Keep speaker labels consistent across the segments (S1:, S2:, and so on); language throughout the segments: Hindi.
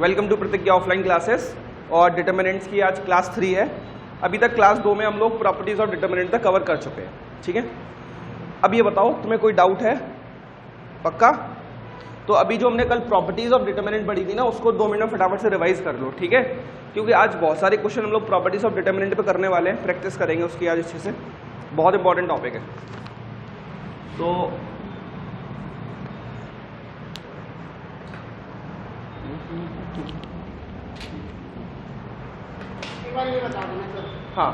S1: वेलकम टू प्रतिज्ञा ऑफलाइन क्लासेस। और डिटर्मिनेंट्स की आज क्लास 3 है। अभी तक क्लास 2 में हम लोग प्रॉपर्टीज ऑफ डिटर्मिनेंट तक कवर कर चुके हैं, ठीक है। अब ये बताओ तुम्हें कोई डाउट है? पक्का? तो अभी जो हमने कल प्रॉपर्टीज ऑफ डिटर्मिनेंट पढ़ी थी ना, उसको 2 मिनट में फटाफट से रिवाइज कर लो, ठीक है। क्योंकि आज बहुत सारे क्वेश्चन हम लोग प्रॉपर्टीज ऑफ डिटर्मिनेंट पे करने वाले हैं, प्रैक्टिस करेंगे उसकी आज अच्छे से। बहुत इंपॉर्टेंट टॉपिक है। तो
S2: ये बता दो सर।
S1: हाँ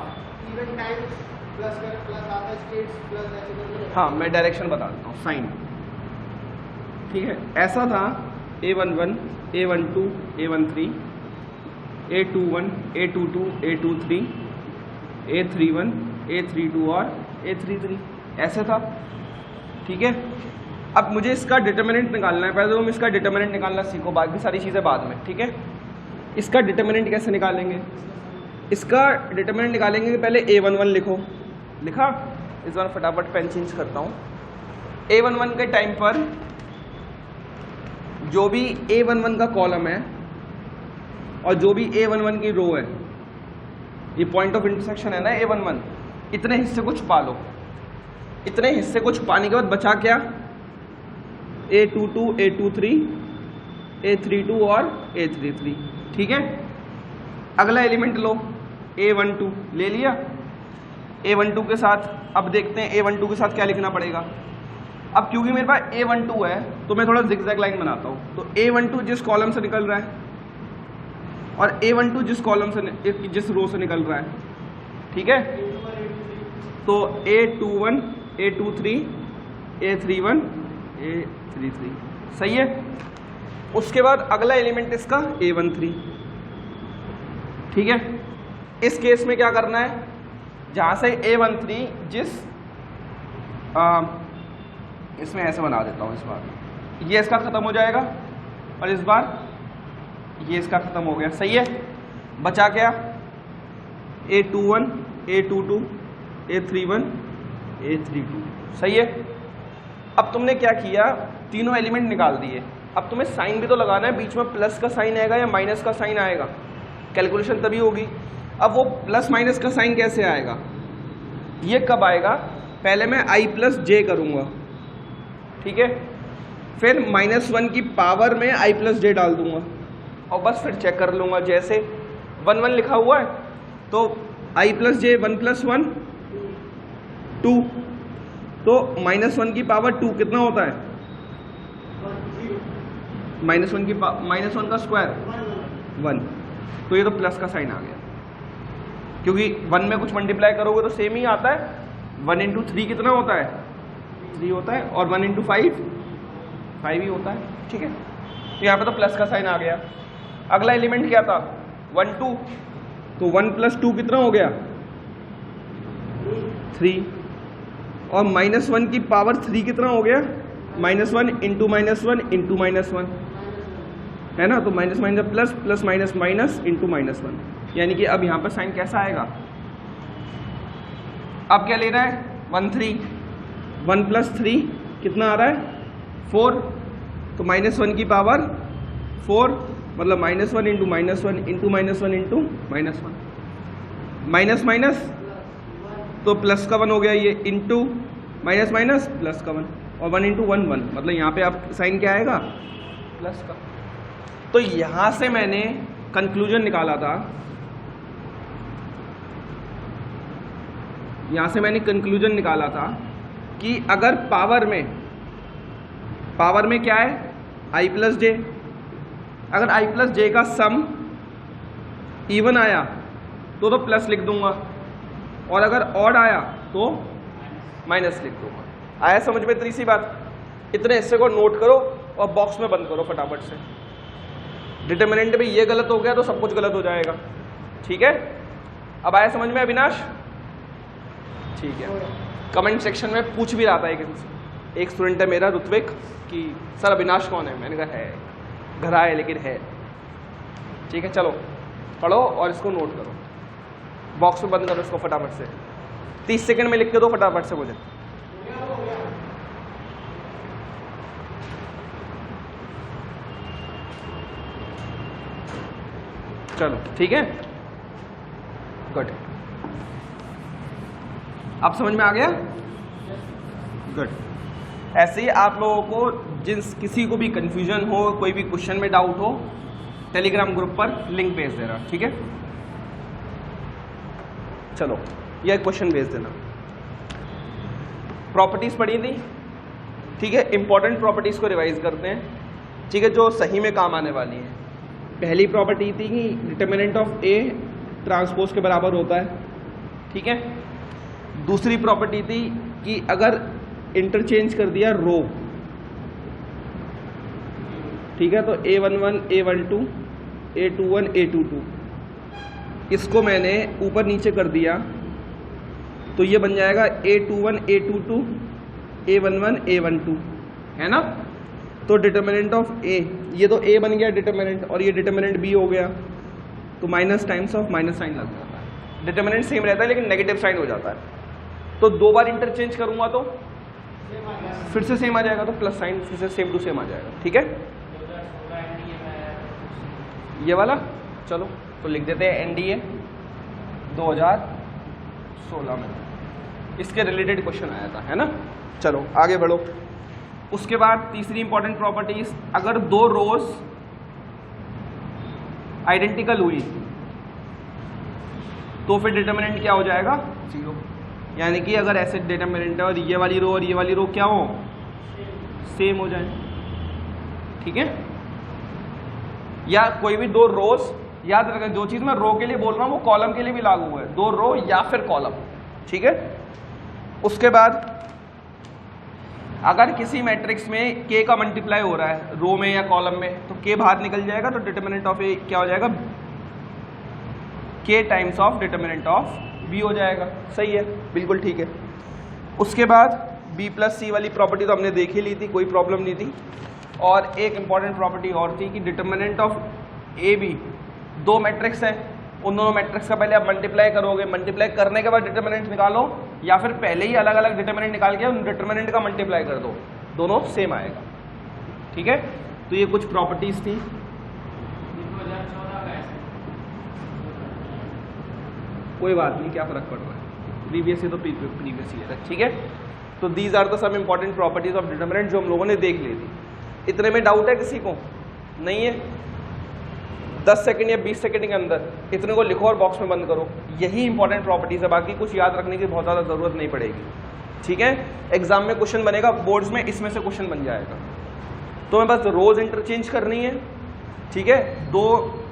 S2: इवन टाइम्स प्लस आता है स्टेट्स प्लस ऐसे।
S1: हाँ, मैं डायरेक्शन बता देता हूँ। साइन, ठीक है। ऐसा था A11, A12, A13, A21, A22, A23, A31, A32 और A33, ऐसे था, ठीक है। अब मुझे इसका डिटर्मिनेंट निकालना है। पहले तो तुम इसका डिटर्मिनेंट निकालना सीखो, बाकी सारी चीज़ें बाद में, ठीक है। इसका डिटर्मिनेंट कैसे निकालेंगे? इसका डिटर्मिनेंट निकालेंगे कि पहले A11 लिखो। लिखा? इस बार फटाफट पेन चेंज करता हूँ। A11 के टाइम पर जो भी A11 का कॉलम है और जो भी A11 की रो है, ये पॉइंट ऑफ इंटरसेक्शन है ना A11, इतने हिस्से को छुपा लो। इतने हिस्से को छुपाने के बाद बचा क्या? A22, A23, A32 और A33, ठीक है। अगला एलिमेंट लो, A12 ले लिया। A12 के साथ अब देखते हैं A12 के साथ क्या लिखना पड़ेगा। अब क्योंकि मेरे पास A12 है तो मैं थोड़ा जिगजैग लाइन बनाता हूँ। तो A12 जिस कॉलम से निकल रहा है और A12 जिस कॉलम से जिस रो से निकल रहा है, ठीक है। तो A21, A23, A31, A33, सही है। उसके बाद अगला एलिमेंट इसका A13, ठीक है। इस केस में क्या करना है? जहां से A13 जिस इसमें ऐसे बना देता हूं, इस बार ये इसका खत्म हो जाएगा और इस बार ये इसका खत्म हो गया, सही है। बचा क्या? A21, A22, A31, A32, सही है। अब तुमने क्या किया? तीनों एलिमेंट निकाल दिए। अब तुम्हें साइन भी तो लगाना है, बीच में प्लस का साइन आएगा या माइनस का साइन आएगा, कैलकुलेशन तभी होगी। अब वो प्लस माइनस का साइन कैसे आएगा? ये कब आएगा? पहले मैं I प्लस जे करूँगा, ठीक है। फिर -1 की पावर में I प्लस जे डाल दूंगा और बस फिर चेक कर लूँगा। जैसे 1 1 लिखा हुआ है तो I प्लस जे 1 + 1 2, तो -1 की पावर 2 कितना होता है? -1 का स्क्वायर 1। तो ये तो प्लस का साइन आ गया, क्योंकि 1 में कुछ मल्टीप्लाई करोगे तो सेम ही आता है। 1 × 3 कितना होता है? 3 होता है। और 1 × 5 5 ही होता है, ठीक है। तो यहाँ पे तो प्लस का साइन आ गया। अगला एलिमेंट क्या था? 1 2, तो 1 + 2 कितना हो गया? 3। और -1 की पावर 3 कितना हो गया? -1 × -1 × -1, है ना। तो minus minus plus, plus minus minus into -1, यानी कि अब यहाँ पर साइन कैसा आएगा? अब क्या लेना है? 1 3, 1 + 3 कितना आ रहा है? 4। तो -1 की पावर 4, मतलब -1 × -1 × -1 × -1 माइनस माइनस, तो प्लस का 1 हो गया ये, इंटू माइनस माइनस प्लस का 1, और 1 × 1 1, मतलब यहाँ पे आप साइन क्या आएगा? प्लस का। तो यहाँ से मैंने कंक्लूजन निकाला था, कि अगर पावर में क्या है? I प्लस जे। अगर I प्लस जे का सम इवन आया तो प्लस लिख दूंगा, और अगर ऑड आया तो माइनस लिख दूंगा। आया समझ में इतनी सी बात? इतने हिस्से को नोट करो और बॉक्स में बंद करो फटाफट से। डिटर्मिनेंट में ये गलत हो गया तो सब कुछ गलत हो जाएगा, ठीक है। अब आया समझ में अविनाश? ठीक है। कमेंट सेक्शन में पूछ भी रहा था एक स्टूडेंट है मेरा, ऋत्विक, कि सर अविनाश कौन है? मैंने कहा है, घर आए लेकिन है, ठीक है। चलो पढ़ो और इसको नोट करो, बॉक्स में बंद करो इसको फटाफट से। 30 सेकंड में लिख के दो फटाफट से मुझे। चलो ठीक है, गुड। अब समझ में आ गया? गुड। ऐसे ही आप लोगों को किसी को भी कंफ्यूजन हो, कोई भी क्वेश्चन में डाउट हो, टेलीग्राम ग्रुप पर लिंक भेज देना, ठीक है? चलो यह क्वेश्चन भेज देना। प्रॉपर्टीज पढ़ी थी, ठीक है? इंपॉर्टेंट प्रॉपर्टीज को रिवाइज करते हैं, ठीक है, जो सही में काम आने वाली है। पहली प्रॉपर्टी थी कि डिटरमिनेंट ऑफ ए ट्रांसपोज के बराबर होता है, ठीक है? दूसरी प्रॉपर्टी थी कि अगर इंटरचेंज कर दिया रो, ठीक है, तो A11 A12 A21 A22, इसको मैंने ऊपर नीचे कर दिया तो ये बन जाएगा A21 A22 A11 A12, है ना? तो डिटरमिनेंट ऑफ A, ये तो A बन गया डिटरमिनेंट, और ये डिटरमिनेंट B हो गया, तो minus times of minus sign लग जाता है। डिटरमिनेंट सेम रहता है लेकिन नेगेटिव साइन हो जाता है। तो दो बार इंटरचेंज करूंगा तो फिर से सेम आ जाएगा, तो प्लस साइन फिर से सेम टू सेम आ जाएगा, ठीक है? ये वाला चलो तो लिख देते हैं NDA 2016 में, इसके रिलेटेड क्वेश्चन आया था, है ना? चलो आगे बढ़ो। उसके बाद तीसरी इंपॉर्टेंट प्रॉपर्टीज, अगर दो रोज आइडेंटिकल हुई तो फिर डिटरमिनेंट क्या हो जाएगा? 0। यानी कि अगर ऐसे डिटरमिनेंट है और ये वाली रो क्या हो? सेम हो जाए, ठीक है? या कोई भी दो रोज, याद रखें जो चीज मैं रो के लिए बोल रहा हूं वो कॉलम के लिए भी लागू है, दो रो या फिर कॉलम, ठीक है? उसके बाद अगर किसी मैट्रिक्स में k का मल्टीप्लाई हो रहा है रो में या कॉलम में, तो k बाहर निकल जाएगा, तो डिटरमिनेंट ऑफ a क्या हो जाएगा? k times of determinant of b हो जाएगा। सही है, बिल्कुल ठीक है। उसके बाद b प्लस c वाली प्रॉपर्टी तो हमने देख ही ली थी, कोई प्रॉब्लम नहीं थी। और एक इंपॉर्टेंट प्रॉपर्टी और थी कि डिटरमिनेंट ऑफ ए बी, दो मैट्रिक्स है, उन दोनों मैट्रिक्स का पहले आप मल्टीप्लाई करोगे, मल्टीप्लाई करने के बाद डिटरमिनेंट निकालो, या फिर पहले ही अलग अलग डिटरमिनेंट निकाल के उन डिटरमिनेंट का मल्टीप्लाई कर दो, दोनों सेम आएगा, ठीक है? तो ये कुछ प्रॉपर्टीज थी। कोई बात नहीं, क्या फर्क पड़ रहा है, प्रीवियस ही तो प्रीवियस ही है, ठीक है? तो these are the some important properties of determinant जो हम लोगों ने देख ली थी। इतने में डाउट है किसी को? नहीं है? 10 सेकंड या 20 सेकंड के अंदर इतने को लिखो और बॉक्स में बंद करो। यही इंपॉर्टेंट प्रॉपर्टीज है, बाकी कुछ याद रखने की बहुत ज़्यादा ज़रूरत नहीं पड़ेगी, ठीक है? एग्जाम में क्वेश्चन बनेगा, बोर्ड्स में इसमें से क्वेश्चन बन जाएगा। तो मैं बस रोज इंटरचेंज करनी है, ठीक है? दो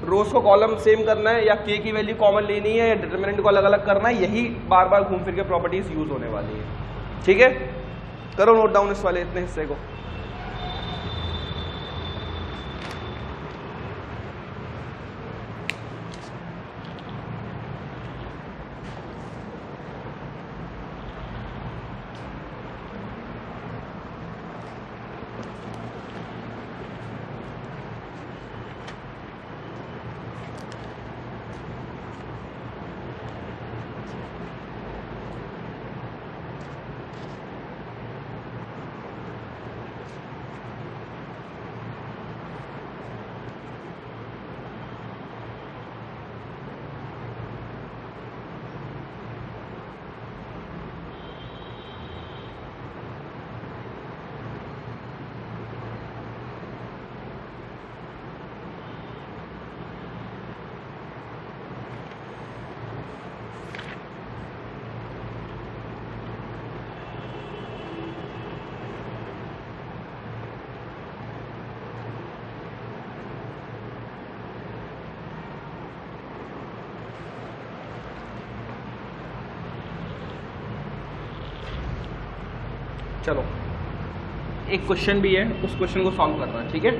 S1: रोज को कॉलम सेम करना है, या k की वैल्यू कॉमन लेनी है, या डिटरमिनेंट को अलग अलग करना है, यही बार बार घूम फिर के प्रॉपर्टीज यूज होने वाली है, ठीक है? करो नोट डाउन इस वाले इतने हिस्से को। चलो एक क्वेश्चन भी है, उस क्वेश्चन को सॉल्व करना है, ठीक है?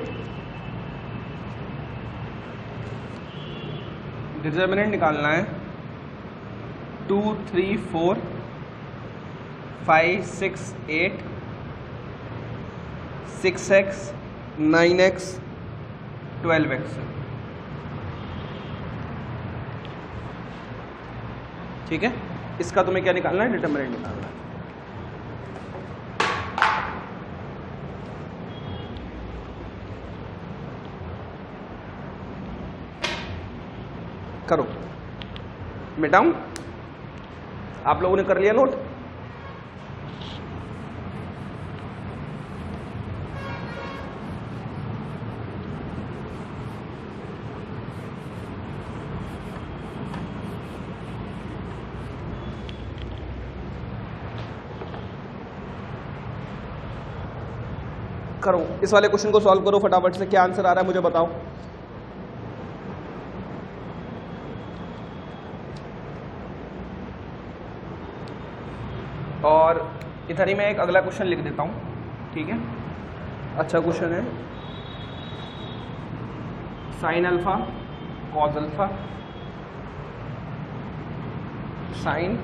S1: डिटरमिनेंट निकालना है 2 3 4 5 6 8 6x 9x 12x, ठीक है? इसका तुम्हें क्या निकालना है? डिटरमिनेंट निकालना है। करो, मिटाऊं? आप लोगों ने कर लिया नोट? करो, इस वाले क्वेश्चन को सॉल्व करो फटाफट से। क्या आंसर आ रहा है मुझे बताओ। और इधर ही मैं एक अगला क्वेश्चन लिख देता हूं, ठीक है? अच्छा क्वेश्चन है, sign alpha cos alpha, sine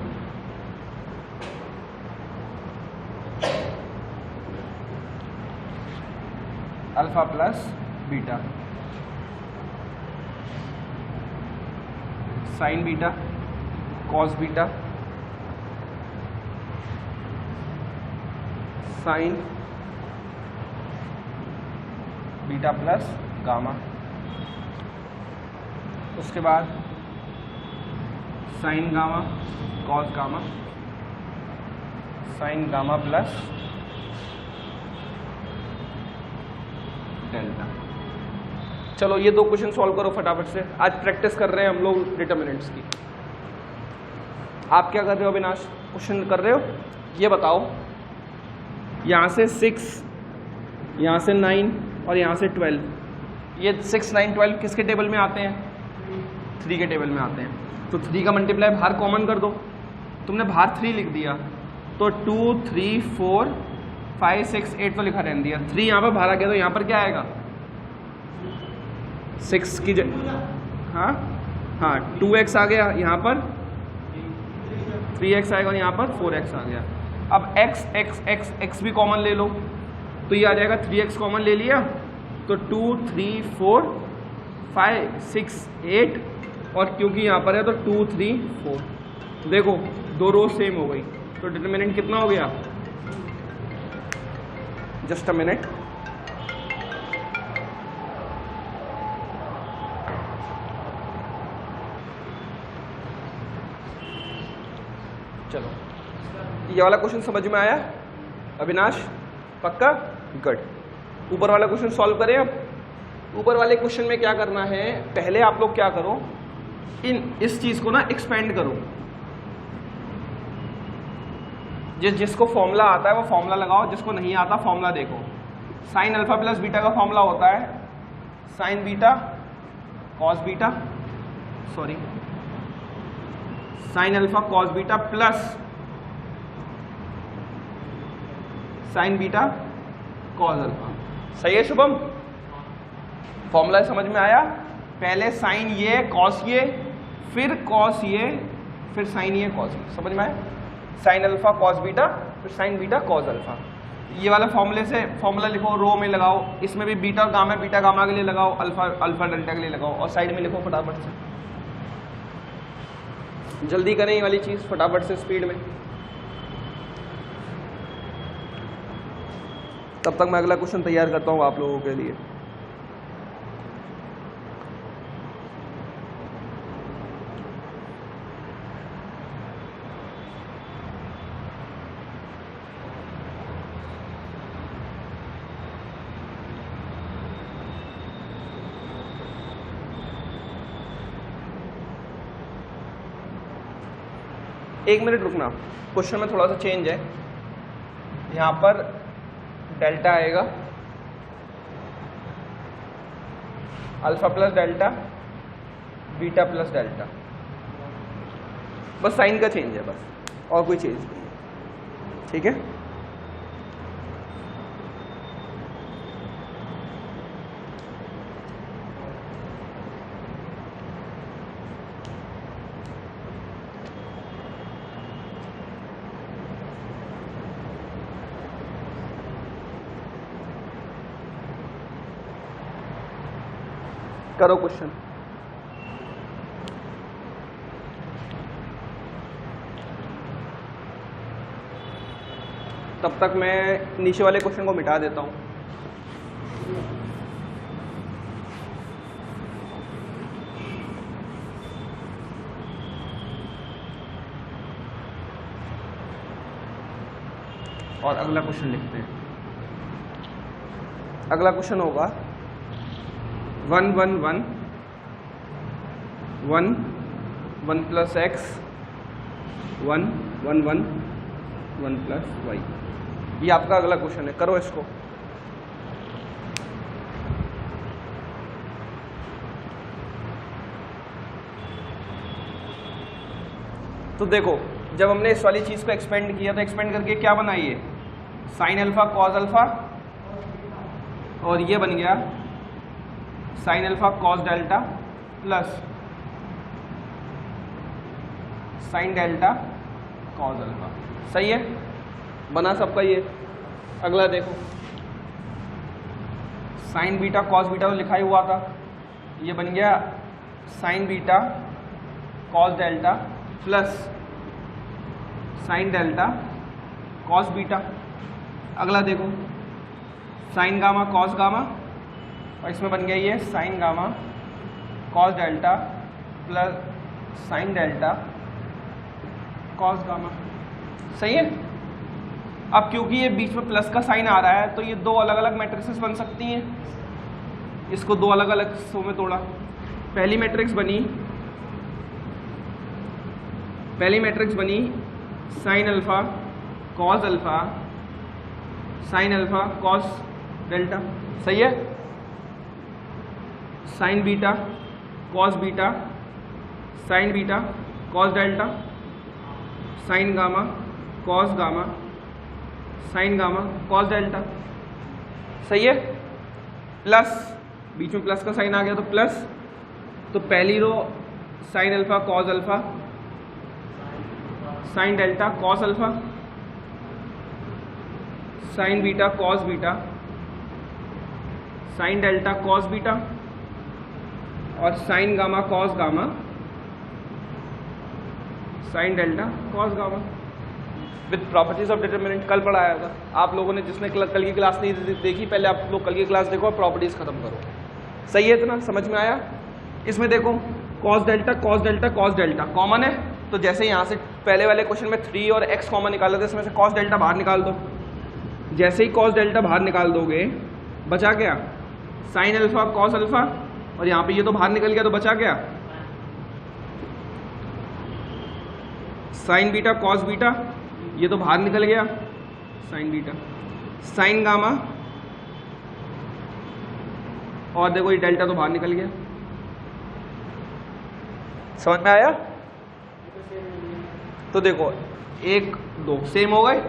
S1: alpha plus beta, sign beta cos beta, sign beta plus gamma, उसके बाद sign gamma cos gamma, sign gamma plus delta. चलो ये दो क्वेश्चन सॉल्व करो फटाफट से। आज प्रैक्टिस कर रहे हैं हम लोग डिटर्मिनेंट्स की। आप क्या कर रहे हो अविनाश? क्वेश्चन कर रहे हो? ये बताओ, यहाँ से 6, यहाँ से 9 और यहाँ से 12, ये 6, 9, 12 किसके टेबल में आते हैं? 3 के टेबल में आते हैं। तो 3 का मल्टीप्लाई बाहर कॉमन कर दो। तुमने बाहर 3 लिख दिया तो 2, 3, 4, 5, 6, 8 तो लिखा रहने दिया। 3 यहाँ पर बाहर आ गया तो यहाँ पर क्या आएगा? 6 की हाँ हाँ 2x आ गया, यहाँ पर 3x आएगा और यहाँ पर 4x आ गया। अब x x x x भी कॉमन ले लो तो ये आ जाएगा 3x कॉमन ले लिया तो 2, 3, 4, 5, 6, 8 और क्योंकि यहाँ पर है तो 2, 3, 4। देखो दो रो सेम हो गई तो डिटरमिनेंट कितना हो गया? जस्ट अ मिनट, चलो ये वाला क्वेश्चन समझ में आया अविनाश? पक्का? गुड। ऊपर वाला क्वेश्चन सॉल्व करें अब। ऊपर वाले क्वेश्चन में क्या करना है, पहले आप लोग क्या करो, इस चीज को ना एक्सपेंड करो। जिसको फॉर्मूला आता है वो फॉर्मूला लगाओ, जिसको नहीं आता फॉर्मूला देखो। साइन अल्फा प्लस बीटा का फॉर्मूला होता है sign beta cos beta, sorry sine alpha cos beta plus sign beta cos alpha. सही है शुभम? फॉर्मूला समझ में आया? पहले साइन ये, कॉस ये, फिर कॉस ये, फिर साइन ये, कॉस ये। समझ में आया? साइन अल्फा कॉस बीटा फिर साइन बीटा कॉस अल्फा। ये वाला फॉर्मूले से फॉर्मूला लिखो, रो में लगाओ। इसमें भी बीटा और गामा, बीटा गामा के लिए लगाओ, अल्फा अल्फा डेल्टा के लिए लगाओ और साइड में लिखो फटाफट से। जल्दी करें ये वाली चीज़ फटाफट से, स्पीड में। तब तक मैं अगला क्वेश्चन तैयार करता हूँ आप लोगों के लिए। एक मिनट रुकना, क्वेश्चन में थोड़ा सा चेंज है। यहाँ पर डेल्टा आएगा, alpha plus delta, beta plus delta. बस साइन का चेंज है, बस और कोई चेंज नहीं है। ठीक है? करो क्वेश्चन। तब तक मैं नीचे वाले क्वेश्चन को मिटा देता हूं। और अगला क्वेश्चन लिखते हैं। अगला क्वेश्चन होगा 1 1 1 1 1 प्लस एक्स 1 1 1 1 प्लस वाई। ये आपका अगला क्वेश्चन है, करो इसको। तो देखो, जब हमने इस वाली चीज को एक्सपेंड किया तो एक्सपेंड करके क्या बना, ये साइन अल्फा कॉस अल्फा, और ये बन गया sign alpha cos delta plus sign delta cos alpha. सही है, बना सबका ये। अगला देखो, साइन बीटा कॉस बीटा तो लिखा ही हुआ था, ये बन गया sign beta cos delta plus sign delta cos beta. अगला देखो, साइन गामा कॉस गामा, और इसमें बन गया ये sign gamma cos delta plus sign delta cos gamma. सही है। अब क्योंकि ये बीच में प्लस का साइन आ रहा है तो ये दो अलग अलग मैट्रिक्सेस बन सकती हैं। इसको दो अलग अलग हिस्सों में तोड़ा। पहली मैट्रिक्स बनी sign alpha cos alpha sign alpha cos delta. सही है। Sign beta cos beta sign beta cos delta sign gamma cos gamma sign gamma cos delta. सही है। प्लस, बीच में प्लस का साइन आ गया तो प्लस, तो पहली row sine alpha cos alpha sine delta cos alpha sine beta cos beta sine delta cos beta और sine gamma cos gamma sine delta cos gamma with properties of determinant. कल पढ़ाया था आप लोगों ने, जिसने कल की क्लास नहीं देखी, पहले आप लोग कल की क्लास देखो और प्रॉपर्टीज खत्म करो। सही है, इतना समझ में आया। इसमें देखो कॉस डेल्टा कॉमन है, तो जैसे यहाँ से पहले वाले क्वेश्चन में 3 और x कॉमन निकाला था, इसमें से कॉस डेल्टा बाहर निकाल दो। जैसे ही कॉस डेल्टा बाहर निकाल दोगे बचा क्या, साइन अल्फा कॉस अल्फा, और यहाँ पे ये तो बाहर निकल गया तो बचा क्या, साइन बीटा कॉस बीटा, ये तो बाहर निकल गया साइन बीटा साइन गामा, और देखो ये डेल्टा तो बाहर निकल गया। समझ में आया। तो देखो 1 2 सेम हो गए,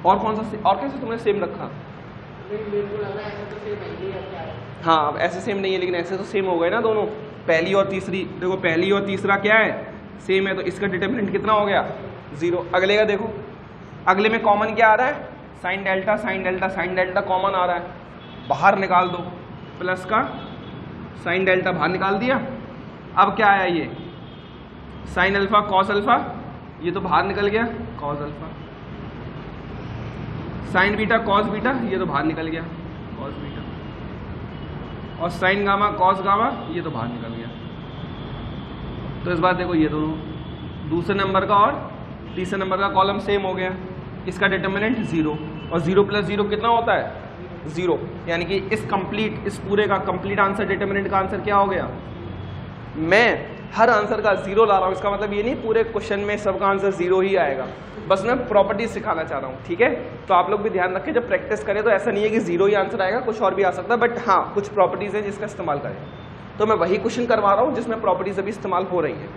S1: और कौन सा और कैसे तुमने सेम रखा, हाँ अब ऐसे सेम नहीं है, लेकिन ऐसे तो सेम हो गए ना दोनों। पहली और तीसरी, देखो पहली और तीसरा क्या है, सेम है, तो इसका डिटरमिनेंट कितना हो गया 0। अगले का देखो, अगले में कॉमन क्या आ रहा है, साइन डेल्टा कॉमन आ रहा है, बाहर निकाल दो, प्लस का साइन डेल्टा बाहर निकाल दिया। अब क्या आया, ये साइन अल्फा कॉस अल्फा, ये तो बाहर निकल गया cos alpha, sine beta cos beta, ये तो बाहर निकल गया कॉस बीटा, और साइन गामा कॉस गामा, ये तो बाहर निकल गया। तो इस बार देखो ये दोनों दूसरे नंबर का और तीसरे नंबर का कॉलम सेम हो गया, इसका डिटरमिनेंट 0, और 0 + 0 कितना होता है 0, यानी कि इस पूरे का कंप्लीट आंसर, डिटरमिनेंट का आंसर क्या हो गया। मैं हर आंसर का 0 ला रहा हूँ, इसका मतलब ये नहीं पूरे क्वेश्चन में सबका आंसर 0 ही आएगा, बस मैं प्रॉपर्टीज सिखाना चाह रहा हूँ। ठीक है, तो आप लोग भी ध्यान रखें, जब प्रैक्टिस करें तो ऐसा नहीं है कि 0 ही आंसर आएगा, कुछ और भी आ सकता है, बट हाँ कुछ प्रॉपर्टीज है जिसका इस्तेमाल करें। तो मैं वही क्वेश्चन करवा रहा हूँ जिसमें प्रॉपर्टीज अभी इस्तेमाल हो रही है।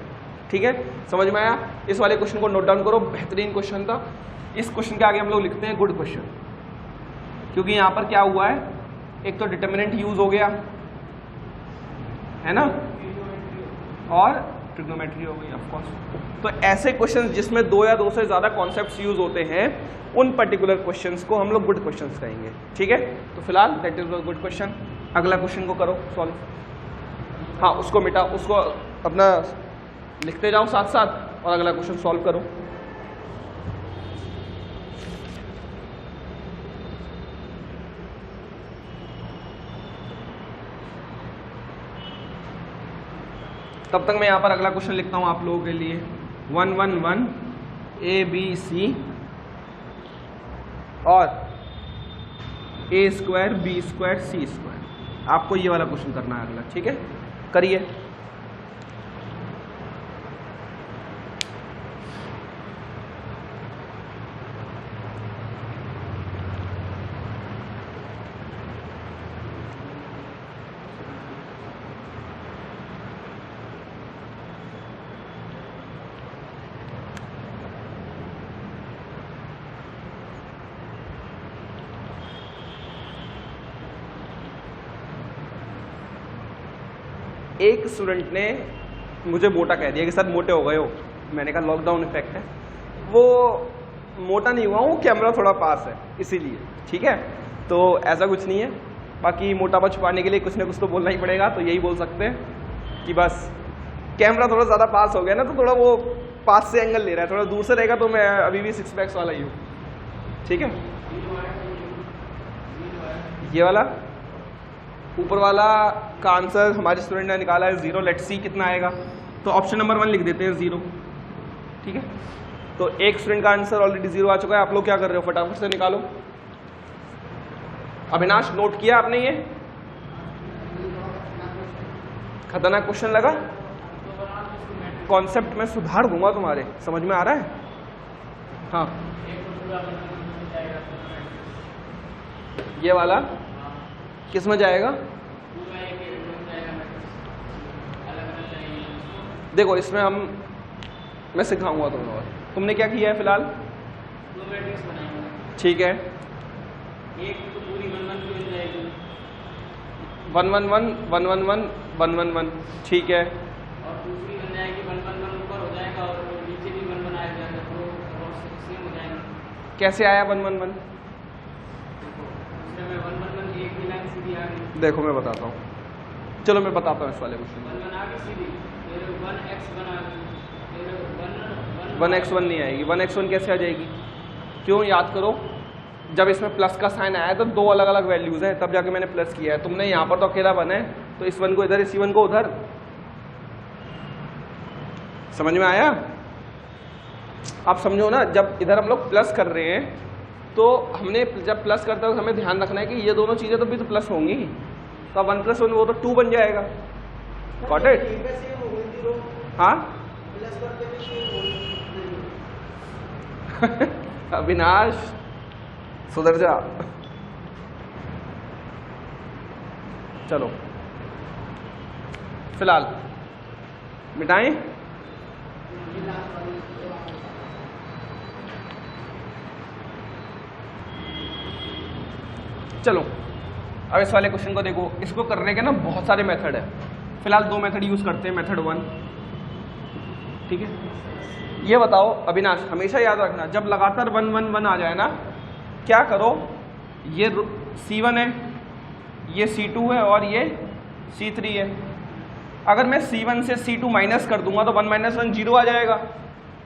S1: ठीक है, समझ में आया। इस वाले क्वेश्चन को नोट डाउन करो, बेहतरीन क्वेश्चन था। इस क्वेश्चन के आगे हम लोग लिखते हैं गुड क्वेश्चन, क्योंकि यहाँ पर क्या हुआ है, एक तो डिटरमिनेंट यूज हो गया है ना, और ट्रिग्नोमेट्री हो गई ऑफ कोर्स। तो ऐसे क्वेश्चंस जिसमें 2 या 2 से ज़्यादा कॉन्सेप्ट्स यूज होते हैं, उन पर्टिकुलर क्वेश्चंस को हम लोग गुड क्वेश्चंस कहेंगे। ठीक है, तो फिलहाल that is a good question. अगला क्वेश्चन को करो सॉल्व, हाँ उसको मिटा, उसको अपना लिखते जाओ साथ साथ, और अगला क्वेश्चन सॉल्व करो। तब तक मैं यहाँ पर अगला क्वेश्चन लिखता हूँ आप लोगों के लिए। 1 1 1 ABC और ए स्क्वायर बी स्क्वायर सी स्क्वायर। आपको ये वाला क्वेश्चन करना है अगला, ठीक है, करिए। एक स्टूडेंट ने मुझे मोटा कह दिया कि सर मोटे हो गए हो। मैंने कहा लॉकडाउन इफेक्ट है। वो मोटा नहीं हुआ, वो कैमरा थोड़ा पास है इसीलिए, ठीक है। तो ऐसा कुछ नहीं है, बाकी मोटापा छुपाने के लिए कुछ ना कुछ तो बोलना ही पड़ेगा। तो यही बोल सकते हैं कि बस कैमरा थोड़ा ज़्यादा पास हो गया ना, तो थोड़ा वो पास से एंगल ले रहा है, थोड़ा दूर से रहेगा तो मैं अभी भी 6 पैक्स वाला ही हूँ, ठीक है। ये वाला ऊपर वाला का आंसर हमारे स्टूडेंट ने निकाला है 0। लेट्स सी कितना आएगा। तो ऑप्शन नंबर 1 लिख देते हैं 0, ठीक है। तो एक स्टूडेंट का आंसर ऑलरेडी 0 आ चुका है। आप लोग क्या कर रहे हो, फटाफट से निकालो। अविनाश नोट किया आपने? ये खतरनाक क्वेश्चन लगा। कॉन्सेप्ट में सुधार दूंगा तुम्हारे, समझ में आ रहा है? हाँ, ये वाला किस में जाएगा? देखो इसमें मैं सिखाऊंगा तुम्हें। और तुमने क्या किया है फिलहाल? ठीक है,
S3: एक तो पूरी 1 1 की बन जाएगी,
S1: 1 1 1 1 1 1 1 1 1, ठीक है।
S3: और दूसरी बन जाएगी 1 1 1 ऊपर हो जाएगा और नीचे भी 1 1 आ जाएगा, तो सेम हो जाएगा।
S1: कैसे आया 1 1 1?
S3: उसमें 1 1 1 एक ही लाइन सीधी आ गई।
S1: देखो मैं बताता हूँ, चलो मैं बताता हूँ इस वाले क्वेश्चन।
S3: 1 1 आ गई सीधी, फिर 1x1 आ गई, फिर
S1: 1x1 नहीं आएगी। 1x1 कैसे आ जाएगी? क्यों? याद करो, जब इसमें प्लस का साइन आया तो 2 अलग अलग वैल्यूज हैं, तब जाके मैंने प्लस किया है। तुमने यहाँ पर तो अकेला बना है, तो इस 1 को इधर, इसी 1 को उधर। समझ में आया? आप समझो ना, जब इधर हम लोग प्लस कर रहे हैं तो हमने जब प्लस करते हैं तो हमें ध्यान रखना है कि ये दोनों चीज़ें तो भी तो प्लस होंगी। तो 1 + 1 वो तो 2 बन जाएगा। Got it? हाँ अविनाश सुधर जा। चलो फिलहाल मिटाएं। चलो अब इस वाले क्वेश्चन को देखो। इसको करने के ना बहुत सारे मेथड है। फिलहाल 2 मेथड यूज करते हैं। मेथड 1, ठीक है। ये बताओ अविनाश, हमेशा याद रखना, जब लगातार 1 1 1 आ जाए ना, क्या करो, ये C1 है, ये C2 है और ये C3 है। अगर मैं C1 से C2 माइनस कर दूंगा तो 1 - 1 0 आ जाएगा,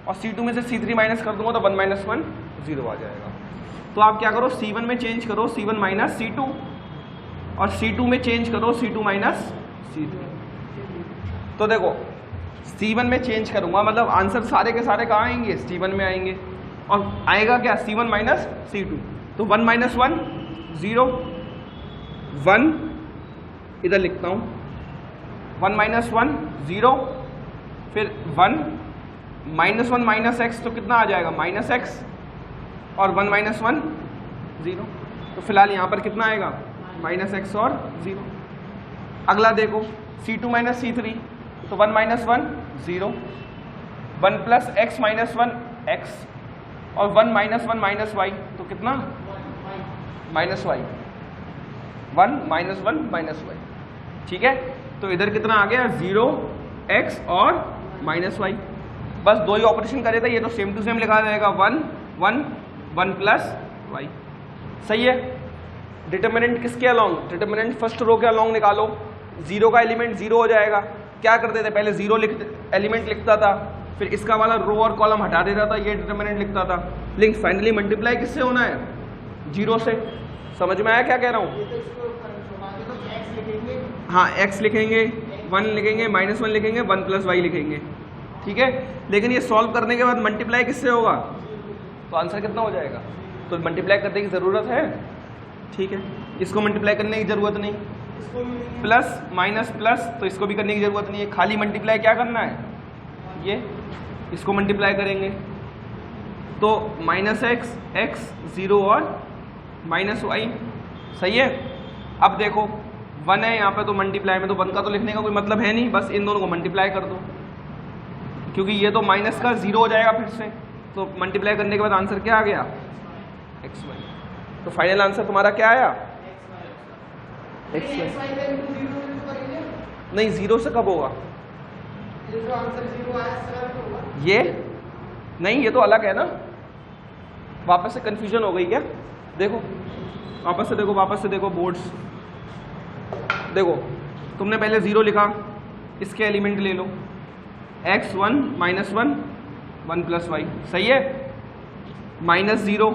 S1: और C2 में से C3 माइनस कर दूंगा तो 1 - 1 0 आ जाएगा। तो आप क्या करो, C1 में चेंज करो C1 - C2, और C2 में चेंज करो C2 - C3। तो देखो C1 में चेंज करूंगा मतलब आंसर सारे के सारे कहाँ आएंगे? C1 में आएंगे। और आएगा क्या? C1 - C2। तो 1 - 1 0, 1 इधर लिखता हूँ, 1 - 1 0, फिर 1 -1 - x, तो कितना आ जाएगा? -x, और 1 - 1 0। तो फिलहाल यहाँ पर कितना आएगा? -x और 0। अगला देखो C2 - C3, तो 1 - 1 0, 1 + x - 1 x, और 1 - 1 - y, तो कितना? -y, 1 - 1 - y, ठीक है। तो इधर कितना आ गया? 0 x और -y। बस 2 ही ऑपरेशन करे थे, ये तो सेम टू सेम लिखा जाएगा, 1 1 1 + y। सही है। डिटर्मिनेंट किसके अलोंग? डिटर्मिनेंट फर्स्ट रो के अलोंग निकालो। 0 का एलिमेंट 0 हो जाएगा। क्या करते थे पहले? 0 एलिमेंट लिखता था, फिर इसका वाला रो और कॉलम हटा देता था, ये डिटर्मिनेंट लिखता था। लेकिन फाइनली मल्टीप्लाई किससे होना है? 0 से। समझ में आया क्या कह रहा हूँ? हाँ, x लिखेंगे, 1 लिखेंगे, -1 लिखेंगे, 1 + y लिखेंगे, ठीक है। लेकिन ये सॉल्व करने के बाद मल्टीप्लाई किससे होगा? तो आंसर कितना हो जाएगा? तो मल्टीप्लाई करने की ज़रूरत है, ठीक है। इसको मल्टीप्लाई करने की ज़रूरत नहीं,
S2: इसको भी नहीं है।
S1: प्लस माइनस प्लस, तो इसको भी करने की ज़रूरत नहीं है, खाली मल्टीप्लाई क्या करना है, ये इसको मल्टीप्लाई करेंगे तो माइनस एक्स, एक्स 0 और माइनस वाई, सही है। अब देखो 1 है यहाँ पे, तो मल्टीप्लाई में तो 1 का तो लिखने का कोई मतलब है नहीं, बस इन दोनों को मल्टीप्लाई कर दो, क्योंकि ये तो माइनस का 0 हो जाएगा फिर से, तो मल्टीप्लाई करने के बाद आंसर क्या आ गया, एक्स वाई। तो फाइनल आंसर तुम्हारा क्या आया, एक्स वाई। नहीं 0 से कब होगा,
S2: जो आंसर 0 आया इसका तो होगा।
S1: ये नहीं, ये तो अलग है ना, वापस से कंफ्यूजन हो गई क्या, देखो वापस से देखो, वापस से देखो बोर्ड्स, देखो तुमने पहले 0 लिखा, इसके एलिमेंट ले लो, x1 -1 1 + y, सही है। -0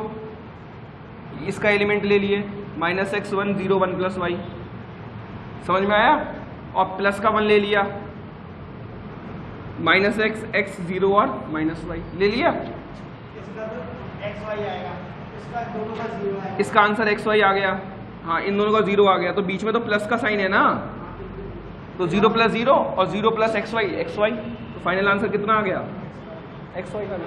S1: इसका एलिमेंट ले लिए, -x1 0 1 + y, समझ में आया। और प्लस का 1 ले लिया, -x x 0 और -y ले लिया,
S2: इसका तो xy आएगा, इसका दोनों का 0 आएगा।
S1: इसका आंसर xy आ गया। हाँ, इन दोनों का 0 आ गया, तो बीच में तो प्लस का साइन है ना, तो 0 + 0 और 0 + xy, तो फाइनल आंसर कितना आ गया, xy का।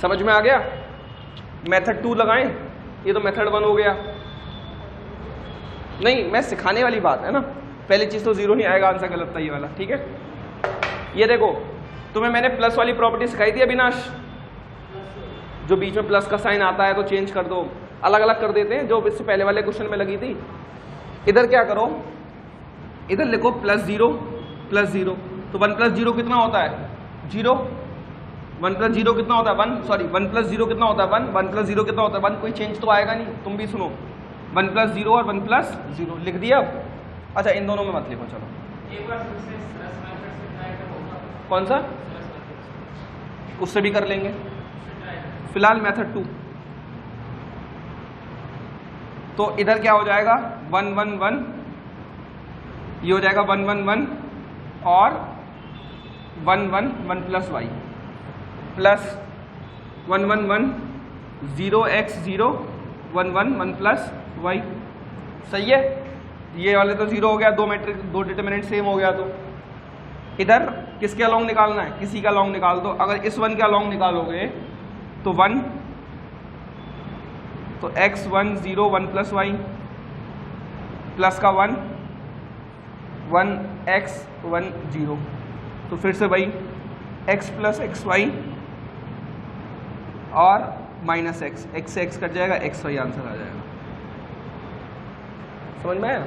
S1: समझ में आ गया। मेथड 2 लगाएं, ये तो मेथड 1 हो गया। नहीं, मैं सिखाने वाली बात है ना, पहली चीज़ तो 0 नहीं आएगा, आंसर गलत था ये वाला, ठीक है। ये देखो तुम्हें मैंने प्लस वाली प्रॉपर्टी सिखाई थी अविनाश, जो बीच में प्लस का साइन आता है तो चेंज कर दो, अलग अलग कर देते हैं, जो इससे पहले वाले क्वेश्चन में लगी थी। इधर क्या करो, इधर लिखो +0 + 0, तो 1 + 0 कितना होता है, 0। 1 + 0 कितना होता है, 1, सॉरी 1 + 0 कितना होता है, 1, 1 + 0 कितना होता है, 1, कोई चेंज तो आएगा नहीं, तुम भी सुनो, 1 + 0 और 1 + 0 लिख दिया। अब अच्छा, इन दोनों में मत लिखो, चलो
S3: एक बार फिर से सरस मेथड से ट्राई करो,
S1: कौन सा,
S3: सरस मेथड
S1: उससे भी कर लेंगे,
S3: से ट्राई करो।
S1: फिलहाल मेथड 2। तो इधर क्या हो जाएगा, 1 1 1, ये हो जाएगा 1 1 1 और 1 1 1 + y प्लस 1 1 1 0 x 0 1 1 1 + y, सही है। ये वाले तो 0 हो गया, दो मैट्रिक्स, दो डिटरमिनेंट सेम हो गया। तो इधर किसके अलोंग निकालना है, किसी का अलोंग निकाल दो। अगर इस 1 के अलोंग निकालोगे तो 1, तो x1 0 1 + y प्लस का 1 1 x 1 0, तो फिर से भाई x + xy और -x, x से x कट जाएगा, xy आंसर आ जाएगा। समझ में आया।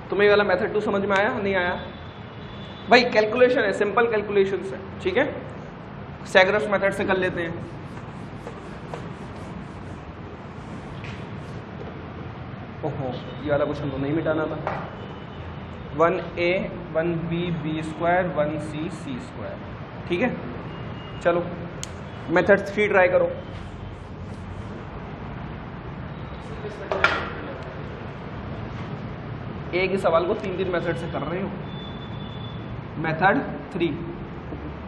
S1: तुम्हें वाला मेथड 2 समझ में आया, नहीं आया भाई। कैलकुलेशन है, सिंपल कैलकुलेशन है, ठीक है। सैग्रस मेथड से कर लेते हैं। ओहो, ये वाला क्वेश्चन तो नहीं मिटाना था। 1a 1b b² 1c c², ठीक है। चलो मेथड 3 ट्राई करो। एक ही सवाल को 3 मेथड से कर रहे हो। मेथड 3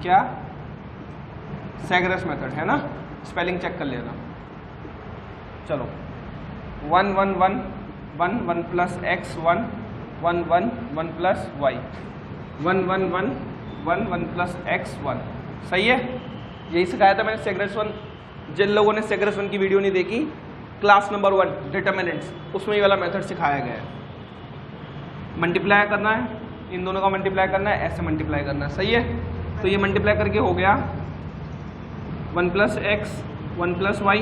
S1: क्या, सैग्रस मेथड है ना, स्पेलिंग चेक कर लेना। चलो 1 1 1 1 1 + x 1 1 1 1 + y 1 1 1 1 1 + x 1, सही है। यही सिखाया था मैंने सैग्रस 1। जिन लोगों ने सैग्रस 1 की वीडियो नहीं देखी, क्लास नंबर 1 डिटरमिनेंट्स, उसमें ये वाला मेथड सिखाया गया है। मल्टीप्लाई करना है, इन दोनों का मल्टीप्लाई करना है, ऐसे मल्टीप्लाई करना है, सही है। तो ये मल्टीप्लाई करके हो गया 1 + x 1 + y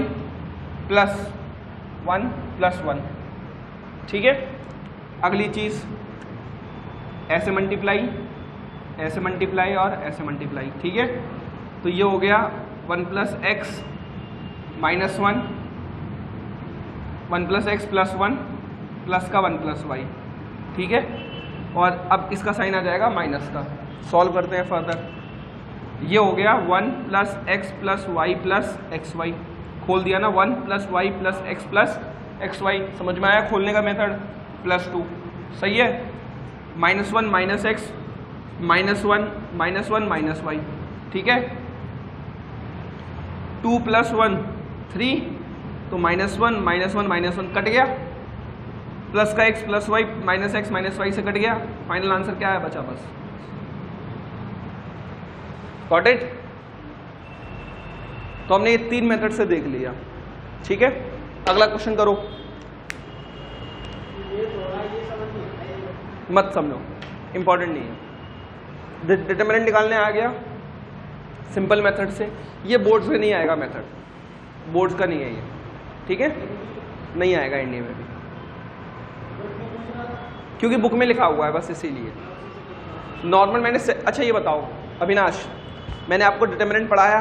S1: प्लस 1 + 1, ठीक है। अगली चीज़ ऐसे मल्टीप्लाई, ऐसे मल्टीप्लाई और ऐसे मल्टीप्लाई, ठीक है। तो ये हो गया 1 + x -1 1 + x + 1 प्लस का 1 + y, ठीक है। और अब इसका साइन आ जाएगा माइनस का। सॉल्व करते हैं फर्दर। ये हो गया 1 plus x plus y plus x y, खोल दिया ना, 1 plus y plus x plus x y, समझ में आया खोलने का मेथड, प्लस 2, सही है। -1 माइनस एक्स, -1 माइनस वाई, ठीक है। 2 प्लस 1 3, तो -1 माइनस 1 कट गया, प्लस का x plus y minus x minus y से कट गया, फाइनल आंसर क्या है बचा बस। Got it. तो हमने ये 3 मेथड से देख लिया, ठीक है। अगला क्वेश्चन करो। मत समझो, इंपॉर्टेंट नहीं है। डिटरमिनेंट निकालने आ गया सिंपल मेथड से, ये बोर्ड्स में नहीं आएगा मेथड, बोर्ड्स का नहीं है ये, ठीक है, नहीं आएगा इंडिया में भी, क्योंकि बुक में लिखा हुआ है बस इसीलिए। नॉर्मल मैंने अच्छा ये बताओ अविनाश, मैंने आपको डिटरमिनेंट पढ़ाया,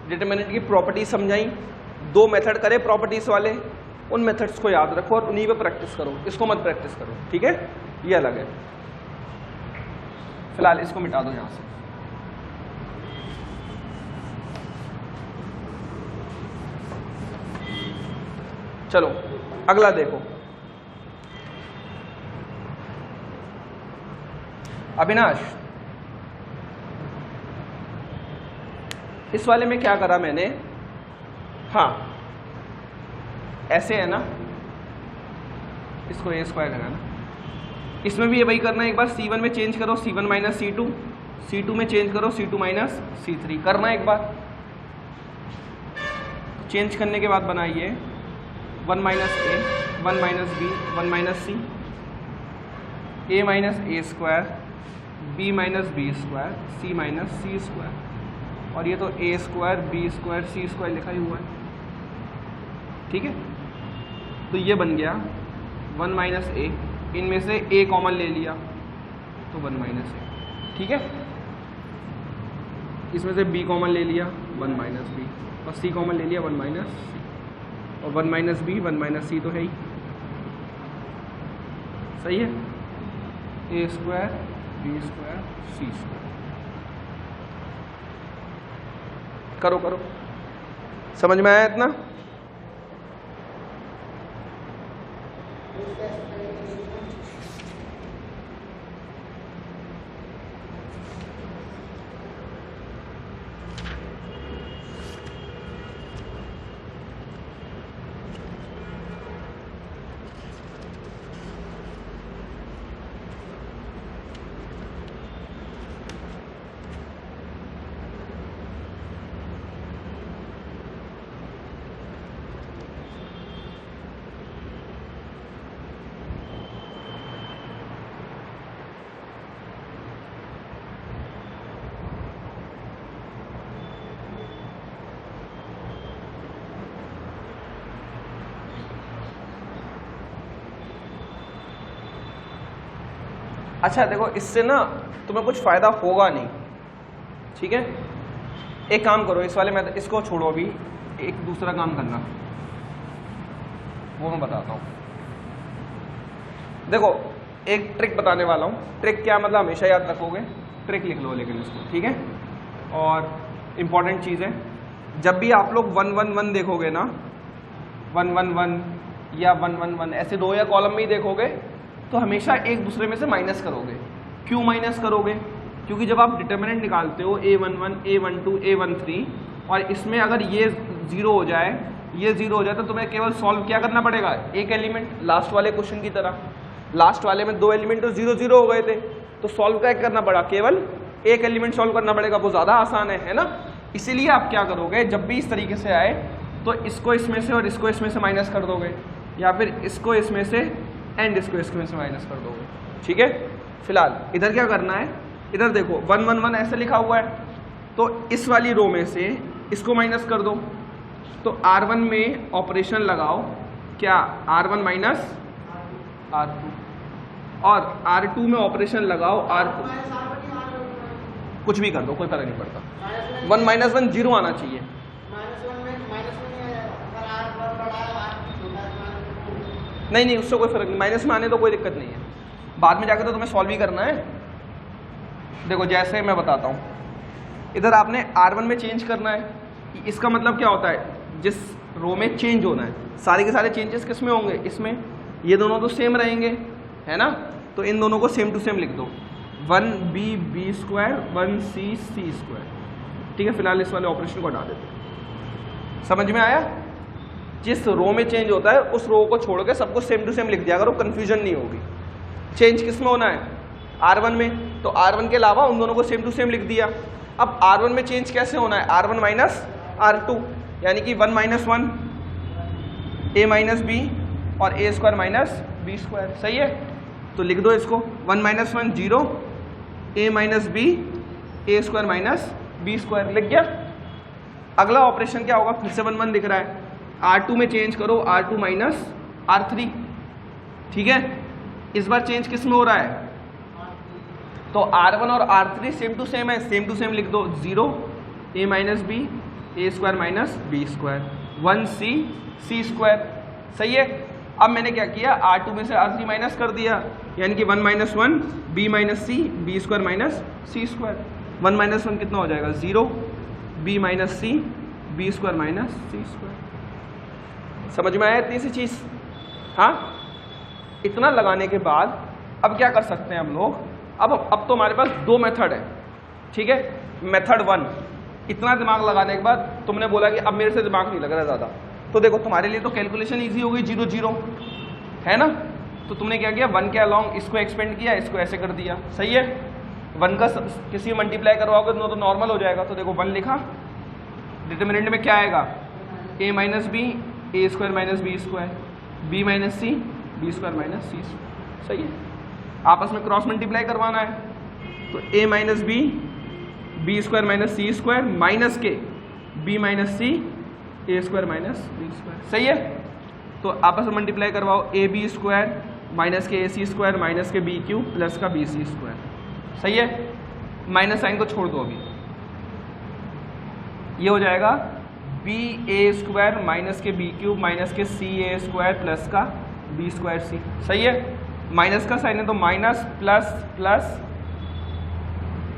S1: डिटरमिनेंट की प्रॉपर्टी समझाई, 2 मेथड करे प्रॉपर्टीज वाले, उन मेथड्स को याद रखो और उन्हीं पे प्रैक्टिस करो, इसको मत प्रैक्टिस करो, ठीक है, ये अलग है। फिलहाल इसको मिटा दो यहां से। चलो अगला देखो। अविनाश, इस वाले में क्या करा मैंने, हाँ ऐसे है ना, इसको a² लगाना, इसमें भी ये वही करना है, एक बार C1 में चेंज करो C1 माइनस C2, C2 में चेंज करो C2 माइनस C3 करना है एक बार। चेंज करने के बाद बनाइए 1 minus a, 1 minus b, 1 minus c, a minus a², b minus b², c minus c², और ये तो a² b² c² लिखा ही हुआ है, ठीक है। तो ये बन गया 1 माइनस a, इनमें से a कॉमन ले लिया तो 1 माइनस a, ठीक है। इसमें से b कॉमन ले लिया 1 माइनस b, और c कॉमन ले लिया 1 माइनस c, और 1 माइनस b 1 माइनस c तो है ही, सही है। a² b² c², करो करो, समझ में आया इतना। अच्छा देखो, इससे ना तुम्हें कुछ फायदा होगा नहीं, ठीक है। एक काम करो, इस वाले में इसको छोड़ो, अभी एक दूसरा काम करना, वो मैं बताता हूँ। देखो एक ट्रिक बताने वाला हूँ, ट्रिक क्या मतलब हमेशा याद रखोगे, ट्रिक लिख लो लेकिन इसको, ठीक है। और इम्पॉर्टेंट चीज़ है, जब भी आप लोग 1 1 1 देखोगे ना, 1 1 1 या 1 1 1 ऐसे रो या कॉलम में ही देखोगे, तो हमेशा एक दूसरे में से माइनस करोगे। क्यों माइनस करोगे? क्योंकि जब आप डिटरमिनेंट निकालते हो a11 a12 a13, और इसमें अगर ये 0 हो जाए, ये 0 हो जाए, तो तुम्हें केवल सॉल्व क्या करना पड़ेगा, एक एलिमेंट, लास्ट वाले क्वेश्चन की तरह। लास्ट वाले में 2 एलिमेंट तो 0 0 हो गए थे, तो सॉल्व क्या करना पड़ा, केवल एक एलिमेंट सॉल्व करना पड़ेगा, वो ज़्यादा आसान है ना। इसीलिए आप क्या करोगे, जब भी इस तरीके से आए तो इसको इसमें से और इसको इसमें से माइनस कर दोगे, या फिर इसको इसमें से एंड इसको इसमें से माइनस कर दोगे, ठीक है। फिलहाल इधर क्या करना है, इधर देखो 1 1 1 ऐसे लिखा हुआ है, तो इस वाली रो में से इसको माइनस कर दो, तो R1 में ऑपरेशन लगाओ, क्या R1 माइनस R2, और R2 में ऑपरेशन लगाओ R2, कुछ भी कर दो, कोई फर्क नहीं पड़ता। 1 माइनस 1 0 आना चाहिए, नहीं उससे कोई फर्क नहीं, माइनस में आने तो कोई दिक्कत नहीं है, बाद में जाकर तो तुम्हें सॉल्व ही करना है। देखो जैसे मैं बताता हूँ, इधर आपने R1 में चेंज करना है। इसका मतलब क्या होता है, जिस रो में चेंज होना है सारे के सारे चेंजेस किस में होंगे, इसमें। ये दोनों तो सेम रहेंगे, है ना, तो इन दोनों को सेम टू सेम लिख दो, 1b b square 1c c square. ठीक है, फिलहाल इस वाले ऑपरेशन को हटा देते हैं। समझ में आया? जिस रो में चेंज होता है उस रो को छोड़ के सबको सेम टू सेम लिख दिया करो, कंफ्यूजन नहीं होगी। चेंज किस में होना है, R1 में, तो R1 के अलावा उन दोनों को सेम टू सेम लिख दिया। अब R1 में चेंज कैसे होना है, R1 माइनस R2, यानी कि 1 माइनस 1 a माइनस बी और a square minus b square. सही है, तो लिख दो इसको, 1 minus 1 0 a minus b a square minus b square. लिख गया। अगला ऑपरेशन क्या होगा, फिर से 1 1 दिख रहा है, R2 में चेंज करो, R2 माइनस R3। ठीक है, इस बार चेंज किस में हो रहा है, तो R1 और R3 सेम टू सेम है, सेम टू सेम लिख दो, 0 a minus b a square minus b square 1c c square. सही है। अब मैंने क्या किया, R2 में से R3 माइनस कर दिया, यानी कि 1 minus 1 b minus c b square minus c square. 1 minus 1 कितना हो जाएगा, 0 b minus c b square minus c square. समझ में आया इतनी सी चीज़? हाँ, इतना लगाने के बाद अब क्या कर सकते हैं हम लोग, अब तो हमारे पास दो मेथड है। ठीक है, मेथड 1, इतना दिमाग लगाने के बाद तुमने बोला कि अब मेरे से दिमाग नहीं लग रहा ज़्यादा, तो देखो तुम्हारे लिए तो कैलकुलेशन इजी हो गई, 0 0, है ना। तो तुमने क्या किया, 1 के अलॉन्ग इसको एक्सपेंड किया, इसको ऐसे कर दिया। सही है, 1 का किसी मल्टीप्लाई करवाओगे तो नॉर्मल हो जाएगा। तो देखो 1 लिखा, डिटरमिनेंट में क्या आएगा, a minus b a square minus b square, b minus c b square minus c square. सही है, आपस में क्रॉस मल्टीप्लाई करवाना है, तो a minus b b square minus c square minus के b minus c a square minus b square. सही है, तो आपस में मल्टीप्लाई करवाओ, ए बी स्क्वायर माइनस के ए सी स्क्वायर माइनस के बी क्यूब प्लस का बी सी स्क्वायर। सही है, माइनस साइन को छोड़ दो अभी, ये हो जाएगा बी ए स्क्वायर माइनस के बी क्यूब माइनस के सी ए स्क्वायर प्लस का बी स्क्वायर सी। सही है, माइनस का साइन है तो माइनस प्लस प्लस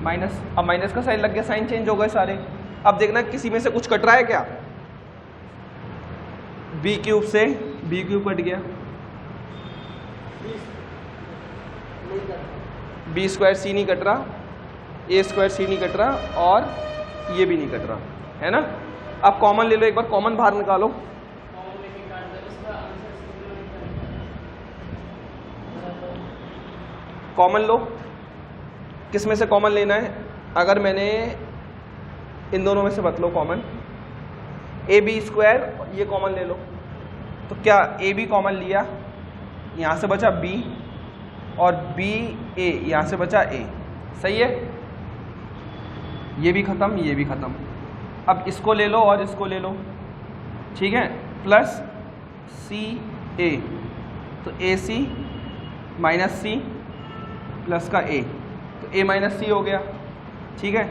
S1: माइनस। अब माइनस का साइन लग गया, साइन चेंज हो गए सारे। अब देखना किसी में से कुछ कट रहा है क्या, बी क्यूब से बी क्यूब कट गया, बी स्क्वायर सी नहीं कट रहा, ए स्क्वायर सी नहीं कट रहा, और ये भी नहीं कट रहा, है ना। अब कॉमन ले लो, एक बार कॉमन बाहर निकालो, कॉमन लो। किस में से कॉमन लेना है, अगर मैंने इन दोनों में से बतलो कॉमन, ए बी स्क्वायर ये कॉमन ले लो, तो क्या ए बी कॉमन लिया, यहाँ से बचा बी, और बी ए यहाँ से बचा ए। सही है, ये भी ख़त्म, ये भी ख़त्म। अब इसको ले लो और इसको ले लो, ठीक है, प्लस सी ए, तो ए सी माइनस सी प्लस का ए, तो ए माइनस सी हो गया। ठीक है,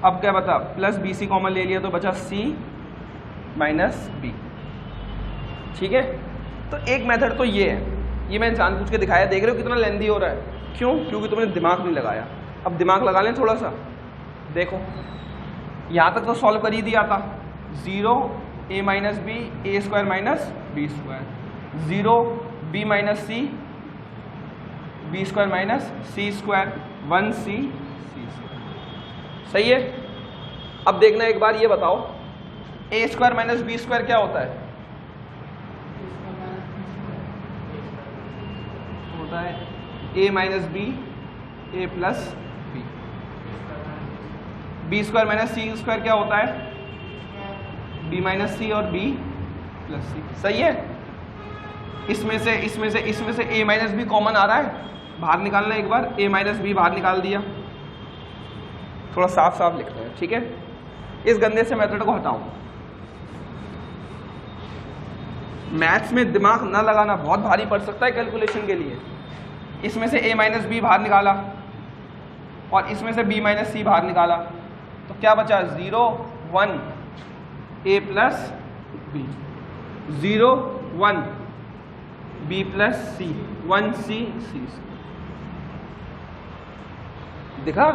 S1: अब क्या बता, प्लस बी सी कॉमन ले लिया तो बचा सी माइनस बी। ठीक है, तो एक मेथड तो ये है, ये मैं जानबूझ के दिखाया। देख रहे हो कितना लेंदी हो रहा है, क्यों? क्योंकि तुमने दिमाग नहीं लगाया। अब दिमाग लगा लें थोड़ा सा। देखो यहाँ तक तो सॉल्व कर ही दिया था, 0 a minus b a square minus b square, 0 b minus c b square minus c square, 1 c c square. सही है, अब देखना एक बार ये बताओ, a square minus b square क्या होता है? होता है a minus b a plus b. B square minus c square क्या होता है? बी माइनस सी और बी प्लस सी। सही है, इसमें से ए माइनस बी कॉमन आ रहा है, बाहर निकालना एक बार, ए माइनस बी बाहर निकाल दिया। थोड़ा साफ साफ लिखते हैं, ठीक है। इस गंदे से मेथड को हटाओ। मैथ्स में दिमाग ना लगाना बहुत भारी पड़ सकता है कैलकुलेशन के लिए। इसमें से a माइनस बी बाहर निकाला और इसमें से b माइनस सी बाहर निकाला, तो क्या बचा? 0 1 a plus b, 0 1 b plus c, 1 c c. दिखा?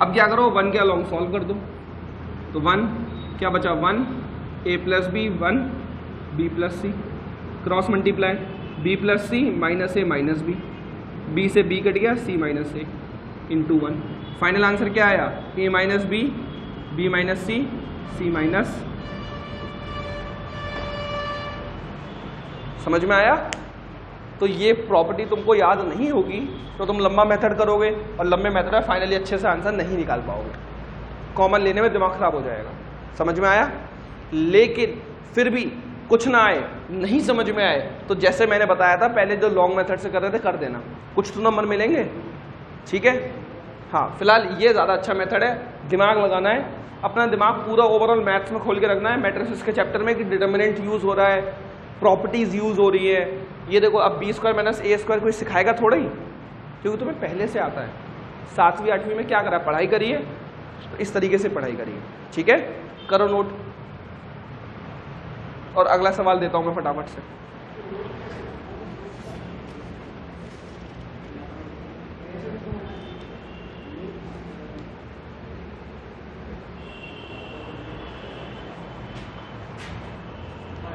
S1: अब क्या करो, 1 के अलॉन्ग सॉल्व कर दो, तो 1 क्या बचा, 1 a plus b 1 b plus c, cross multiply b plus c minus a minus b, b से b कट गया, c minus a into 1। Final answer क्या आया, a minus b, b minus c, c minus. समझ में आया? तो ये प्रॉपर्टी तुमको याद नहीं होगी तो तुम लंबा मेथड करोगे और लंबे मेथड में फाइनली अच्छे से आंसर नहीं निकाल पाओगे, कॉमन लेने में दिमाग खराब हो जाएगा। समझ में आया? लेकिन फिर भी कुछ ना आए, नहीं समझ में आए तो जैसे मैंने बताया था पहले जो लॉन्ग मेथड से कर रहे थे कर देना, कुछ तो नंबर मिलेंगे। ठीक है? हाँ, फिलहाल ये ज़्यादा अच्छा मेथड है, दिमाग लगाना है, अपना दिमाग पूरा ओवरऑल मैथ्स में खोल के रखना है। मैट्रिसेस के चैप्टर में कि डिटर्मिनेंट यूज़ हो रहा है, प्रॉपर्टीज़ यूज़ हो रही है। ये देखो अब बी स्क्वायर माइनस ए स्क्वायर कोई सिखाएगा थोड़ा ही, क्योंकि तुम्हें पहले से आता है। 7वीं 8वीं में क्या करा, पढ़ाई करिए, तो इस तरीके से पढ़ाई करिए। ठीक है, करो नोट। और अगला सवाल देता हूं मैं फटाफट से।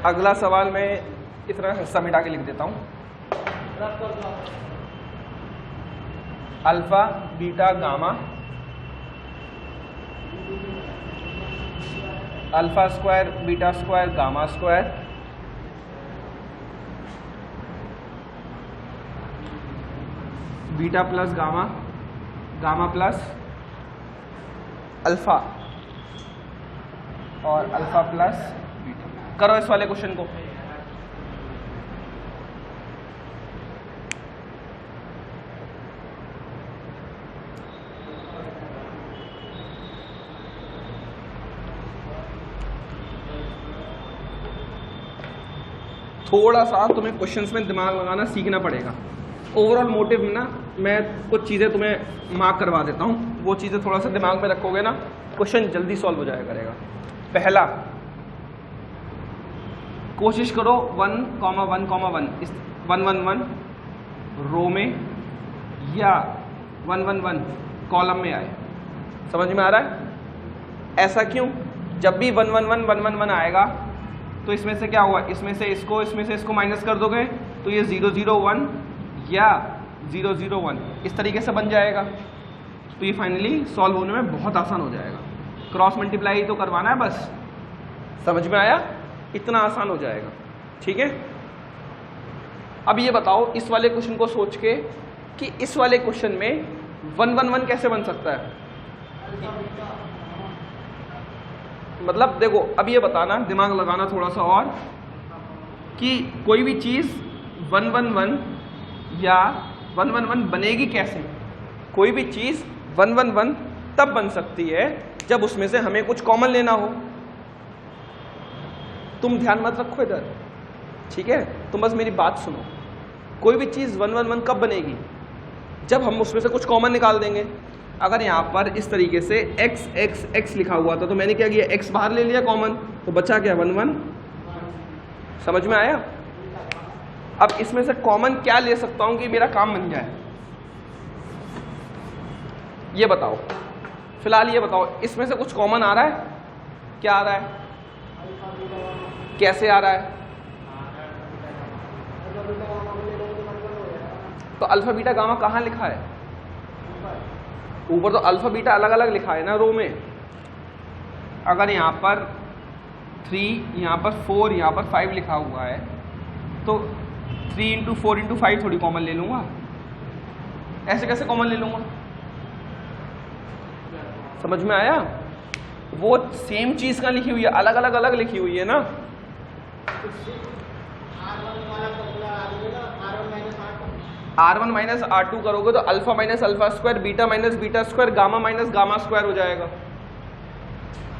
S1: अगला सवाल मैं इतना हिस्सा मिटा के लिख देता हूं। Alpha beta gamma, alpha square beta square gamma square, beta plus gamma, gamma plus alpha और अल्फा प्लस बीटा। करो इस वाले क्वेश्चन को। थोड़ा सा तुम्हें क्वेश्चंस में दिमाग लगाना सीखना पड़ेगा। ओवरऑल मोटिव में ना मैं कुछ चीज़ें तुम्हें मार्क करवा देता हूँ, वो चीज़ें थोड़ा सा दिमाग में रखोगे ना, क्वेश्चन जल्दी सॉल्व हो जाया करेगा। पहला, कोशिश करो 1, 1, 1 इस 1, 1, 1 रो में या 1, 1, 1 कॉलम में आए। समझ में आ रहा है? ऐसा क्यों? जब भी 1, 1, 1, 1, 1, 1 आएगा तो इसमें से क्या हुआ, इसमें से इसको माइनस कर दोगे तो ये 0, 0, 1 या 0, 0, 1 इस तरीके से बन जाएगा। तो ये फाइनली सॉल्व होने में बहुत आसान हो जाएगा। क्रॉस मल्टीप्लाई तो करवाना है बस। समझ में आया? इतना आसान हो जाएगा। ठीक है, अब ये बताओ इस वाले क्वेश्चन को सोच के कि इस वाले क्वेश्चन में 1, 1, 1 कैसे बन सकता है। मतलब देखो, अब ये बताना, दिमाग लगाना थोड़ा सा और, कि कोई भी चीज़ 1, 1, 1 या 1, 1, 1 बनेगी कैसे। कोई भी चीज़ 1, 1, 1 तब बन सकती है जब उसमें से हमें कुछ कॉमन लेना हो। तुम ध्यान मत रखो इधर, ठीक है, तुम बस मेरी बात सुनो। कोई भी चीज़ 1, 1, 1 कब बनेगी, जब हम उसमें से कुछ कॉमन निकाल देंगे। अगर यहाँ पर इस तरीके से x x x लिखा हुआ था तो मैंने क्या किया, x बाहर ले लिया कॉमन, तो बचा क्या 1, 1। समझ में आया? अब इसमें से कॉमन क्या ले सकता हूँ कि मेरा काम बन जाए, ये बताओ। फिलहाल ये बताओ, इसमें से कुछ कॉमन आ रहा है? क्या आ रहा है, कैसे आ रहा है? तो अल्फा बीटा गामा कहाँ लिखा है? ऊपर तो अल्फा बीटा अलग अलग लिखा है ना रो में। अगर यहाँ पर 3, यहाँ पर 4, यहाँ पर 5 लिखा हुआ है तो 3 × 4 × 5 थोड़ी कॉमन ले लूँगा। ऐसे कैसे कॉमन ले लूँगा? समझ में आया? वो सेम चीज़ का लिखी हुई है, अलग अलग लिखी हुई है ना। R1 माइनस R2 करोगे तो alpha minus alpha square, beta minus beta square, gamma minus gamma square हो जाएगा,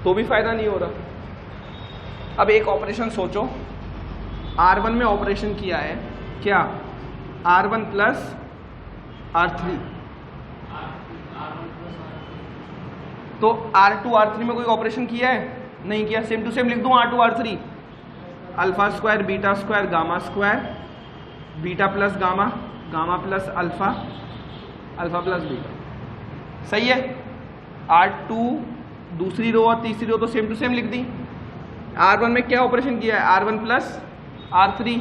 S1: तो भी फायदा नहीं हो रहा। अब एक ऑपरेशन सोचो, R1 में ऑपरेशन किया है क्या, R1 प्लस R3, तो R2 R3 में कोई ऑपरेशन किया है? नहीं किया। सेम टू सेम लिख दूं R2 R3, alpha square beta square gamma square, beta plus gamma, gamma plus alpha, alpha plus beta. सही है? R2 दूसरी रो और तीसरी रो तो सेम टू सेम लिख दी। R1 में क्या ऑपरेशन किया है, R1 प्लस R3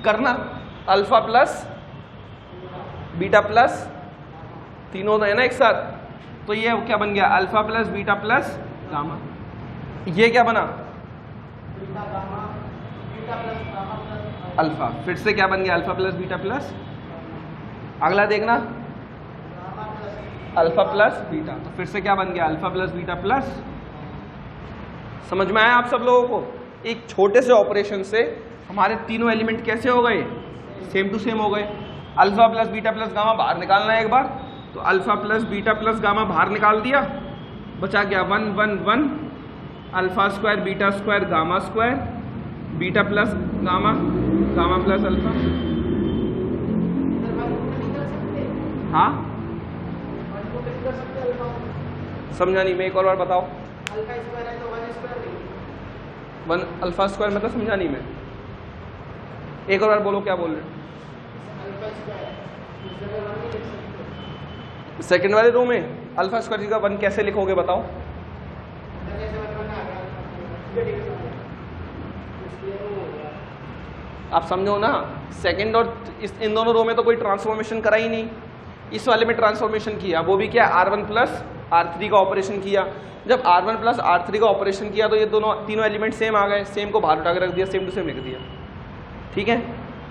S1: करना, अल्फा प्लस बीटा प्लस तीनों है ना एक साथ, तो ये क्या बन गया, alpha plus beta plus gamma. ये क्या बना, अल्फा, फिर से क्या बन गया, अल्फा प्लस बीटा प्लस, अगला देखना अल्फा प्लस बीटा, तो फिर से क्या बन गया, अल्फा प्लस बीटा प्लस। समझ में आया आप सब लोगों को? एक छोटे से ऑपरेशन से हमारे तीनों एलिमेंट कैसे हो गए, सेम टू सेम हो गए। Alpha plus beta plus gamma बाहर निकालना है एक बार, तो alpha plus beta plus gamma बाहर निकाल दिया, बचा गया 1 1 1 alpha square beta square gamma square, beta plus gamma, gamma plus alpha. हाँ समझा नहीं, मैं एक और बार बताओ।
S2: अल्फा स्क्वायर है तो 1 स्क्वायर नहीं,
S1: 1 अल्फा स्क्वायर मतलब समझा नहीं मैं, एक और बार बोलो क्या बोल रहे हो।
S2: अल्फा स्क्वायर इस जगह 1 नहीं लिख सकते,
S1: सेकंड वाले रो में अल्फा स्क्वायर जी का 1 कैसे लिखोगे बताओ।
S2: जैसे 1 1 आ गया, ये लिख सकते, इसलिए वो हो गया।
S1: आप समझो ना, सेकंड और इन दोनों रो में तो कोई ट्रांसफॉर्मेशन करा ही नहीं, इस वाले में ट्रांसफॉर्मेशन किया, वो भी क्या, R1 प्लस R3 का ऑपरेशन किया। जब R1 प्लस R3 का ऑपरेशन किया तो ये दोनों तीनों एलिमेंट सेम आ गए, सेम को बाहर उठा के रख दिया, सेम टू सेम लिख दिया। ठीक है,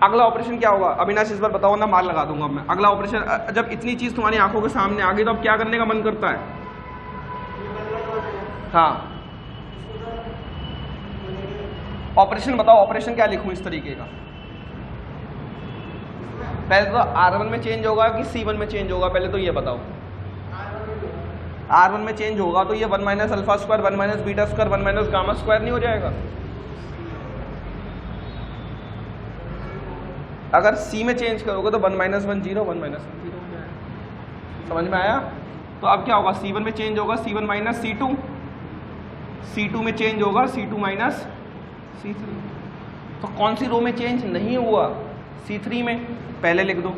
S1: अगला ऑपरेशन क्या होगा, अविनाश इस बार बताओ ना, मार लगा दूंगा मैं। अगला ऑपरेशन, जब इतनी चीज तुम्हारी आंखों के सामने आ गई तो अब क्या करने का मन करता है। हाँ, ऑपरेशन बताओ, ऑपरेशन क्या लिखूं इस तरीके का। पहले तो R1 में चेंज होगा कि C1 में चेंज होगा, पहले तो ये बताओ। R1 में चेंज होगा तो ये 1 minus alpha square 1 minus beta square 1 minus gamma square नहीं हो जाएगा। अगर C में चेंज करोगे तो 1 माइनस 1 0 1 माइनस 1 0 हो जाएगा। समझ में आया? तो अब क्या होगा, C1 में चेंज होगा C1 माइनस C2, C2 में चेंज होगा C2 माइनस C3। तो कौन सी रो में चेंज नहीं हुआ, C3 में, पहले लिख दो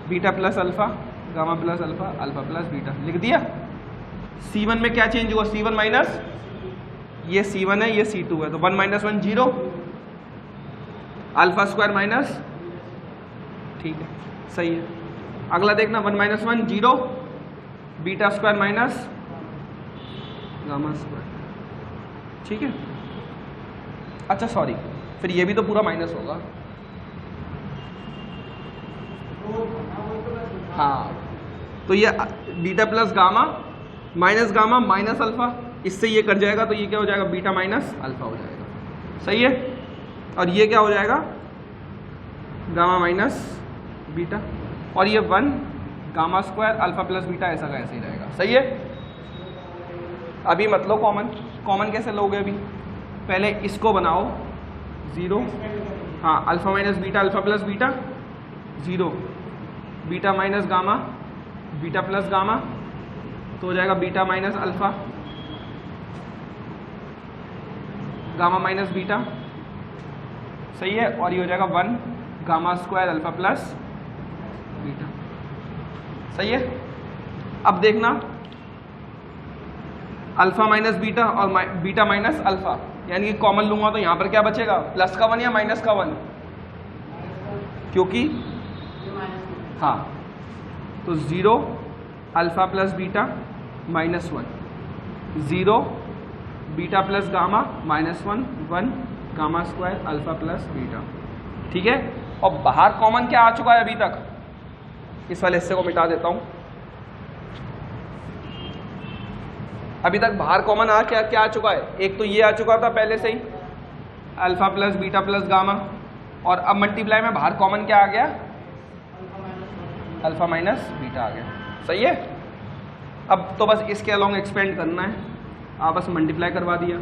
S1: beta plus alpha gamma plus alpha alpha plus beta, लिख दिया। C1 में क्या चेंज हुआ, C1 माइनस, ये C1 है ये C2 है, तो 1 माइनस 1 0 अल्फा स्क्वायर माइनस, ठीक है सही है। अगला देखना 1 minus 1 0 beta square minus gamma square, ठीक है। अच्छा सॉरी, फिर ये भी तो पूरा माइनस होगा। हाँ, तो ये beta plus gamma minus alpha, इससे ये कट जाएगा तो ये क्या हो जाएगा, बीटा माइनस अल्फा हो जाएगा, सही है। और ये क्या हो जाएगा, गामा माइनस बीटा, और ये 1 gamma square alpha plus beta, ऐसा का ऐसे ही रहेगा, सही है। अभी मत लो कॉमन कैसे लोगे, अभी पहले इसको बनाओ 0, हाँ alpha minus beta alpha plus beta 0, beta minus gamma beta plus gamma, तो हो जाएगा beta minus alpha gamma minus beta, सही है। और ये हो जाएगा 1 gamma square alpha plus beta, सही है। अब देखना अल्फा माइनस बीटा और बीटा माइनस अल्फा, यानी कि कॉमन लूंगा तो यहाँ पर क्या बचेगा, प्लस का 1 या माइनस का 1, क्योंकि हाँ, तो 0 alpha plus beta minus 1 0 beta plus gamma minus 1 1 gamma square alpha plus beta, ठीक है। और बाहर कॉमन क्या आ चुका है अभी तक, इस वाले हिस्से को मिटा देता हूं। अभी तक बाहर कॉमन आ क्या आ चुका है, एक तो ये आ चुका था पहले से ही alpha plus beta plus gamma, और अब मल्टीप्लाई में बाहर कॉमन क्या आ गया, अल्फा माइनस बीटा आ गया, सही है। अब तो बस इसके अलोंग एक्सपेंड करना है, आप बस मल्टीप्लाई करवा दिया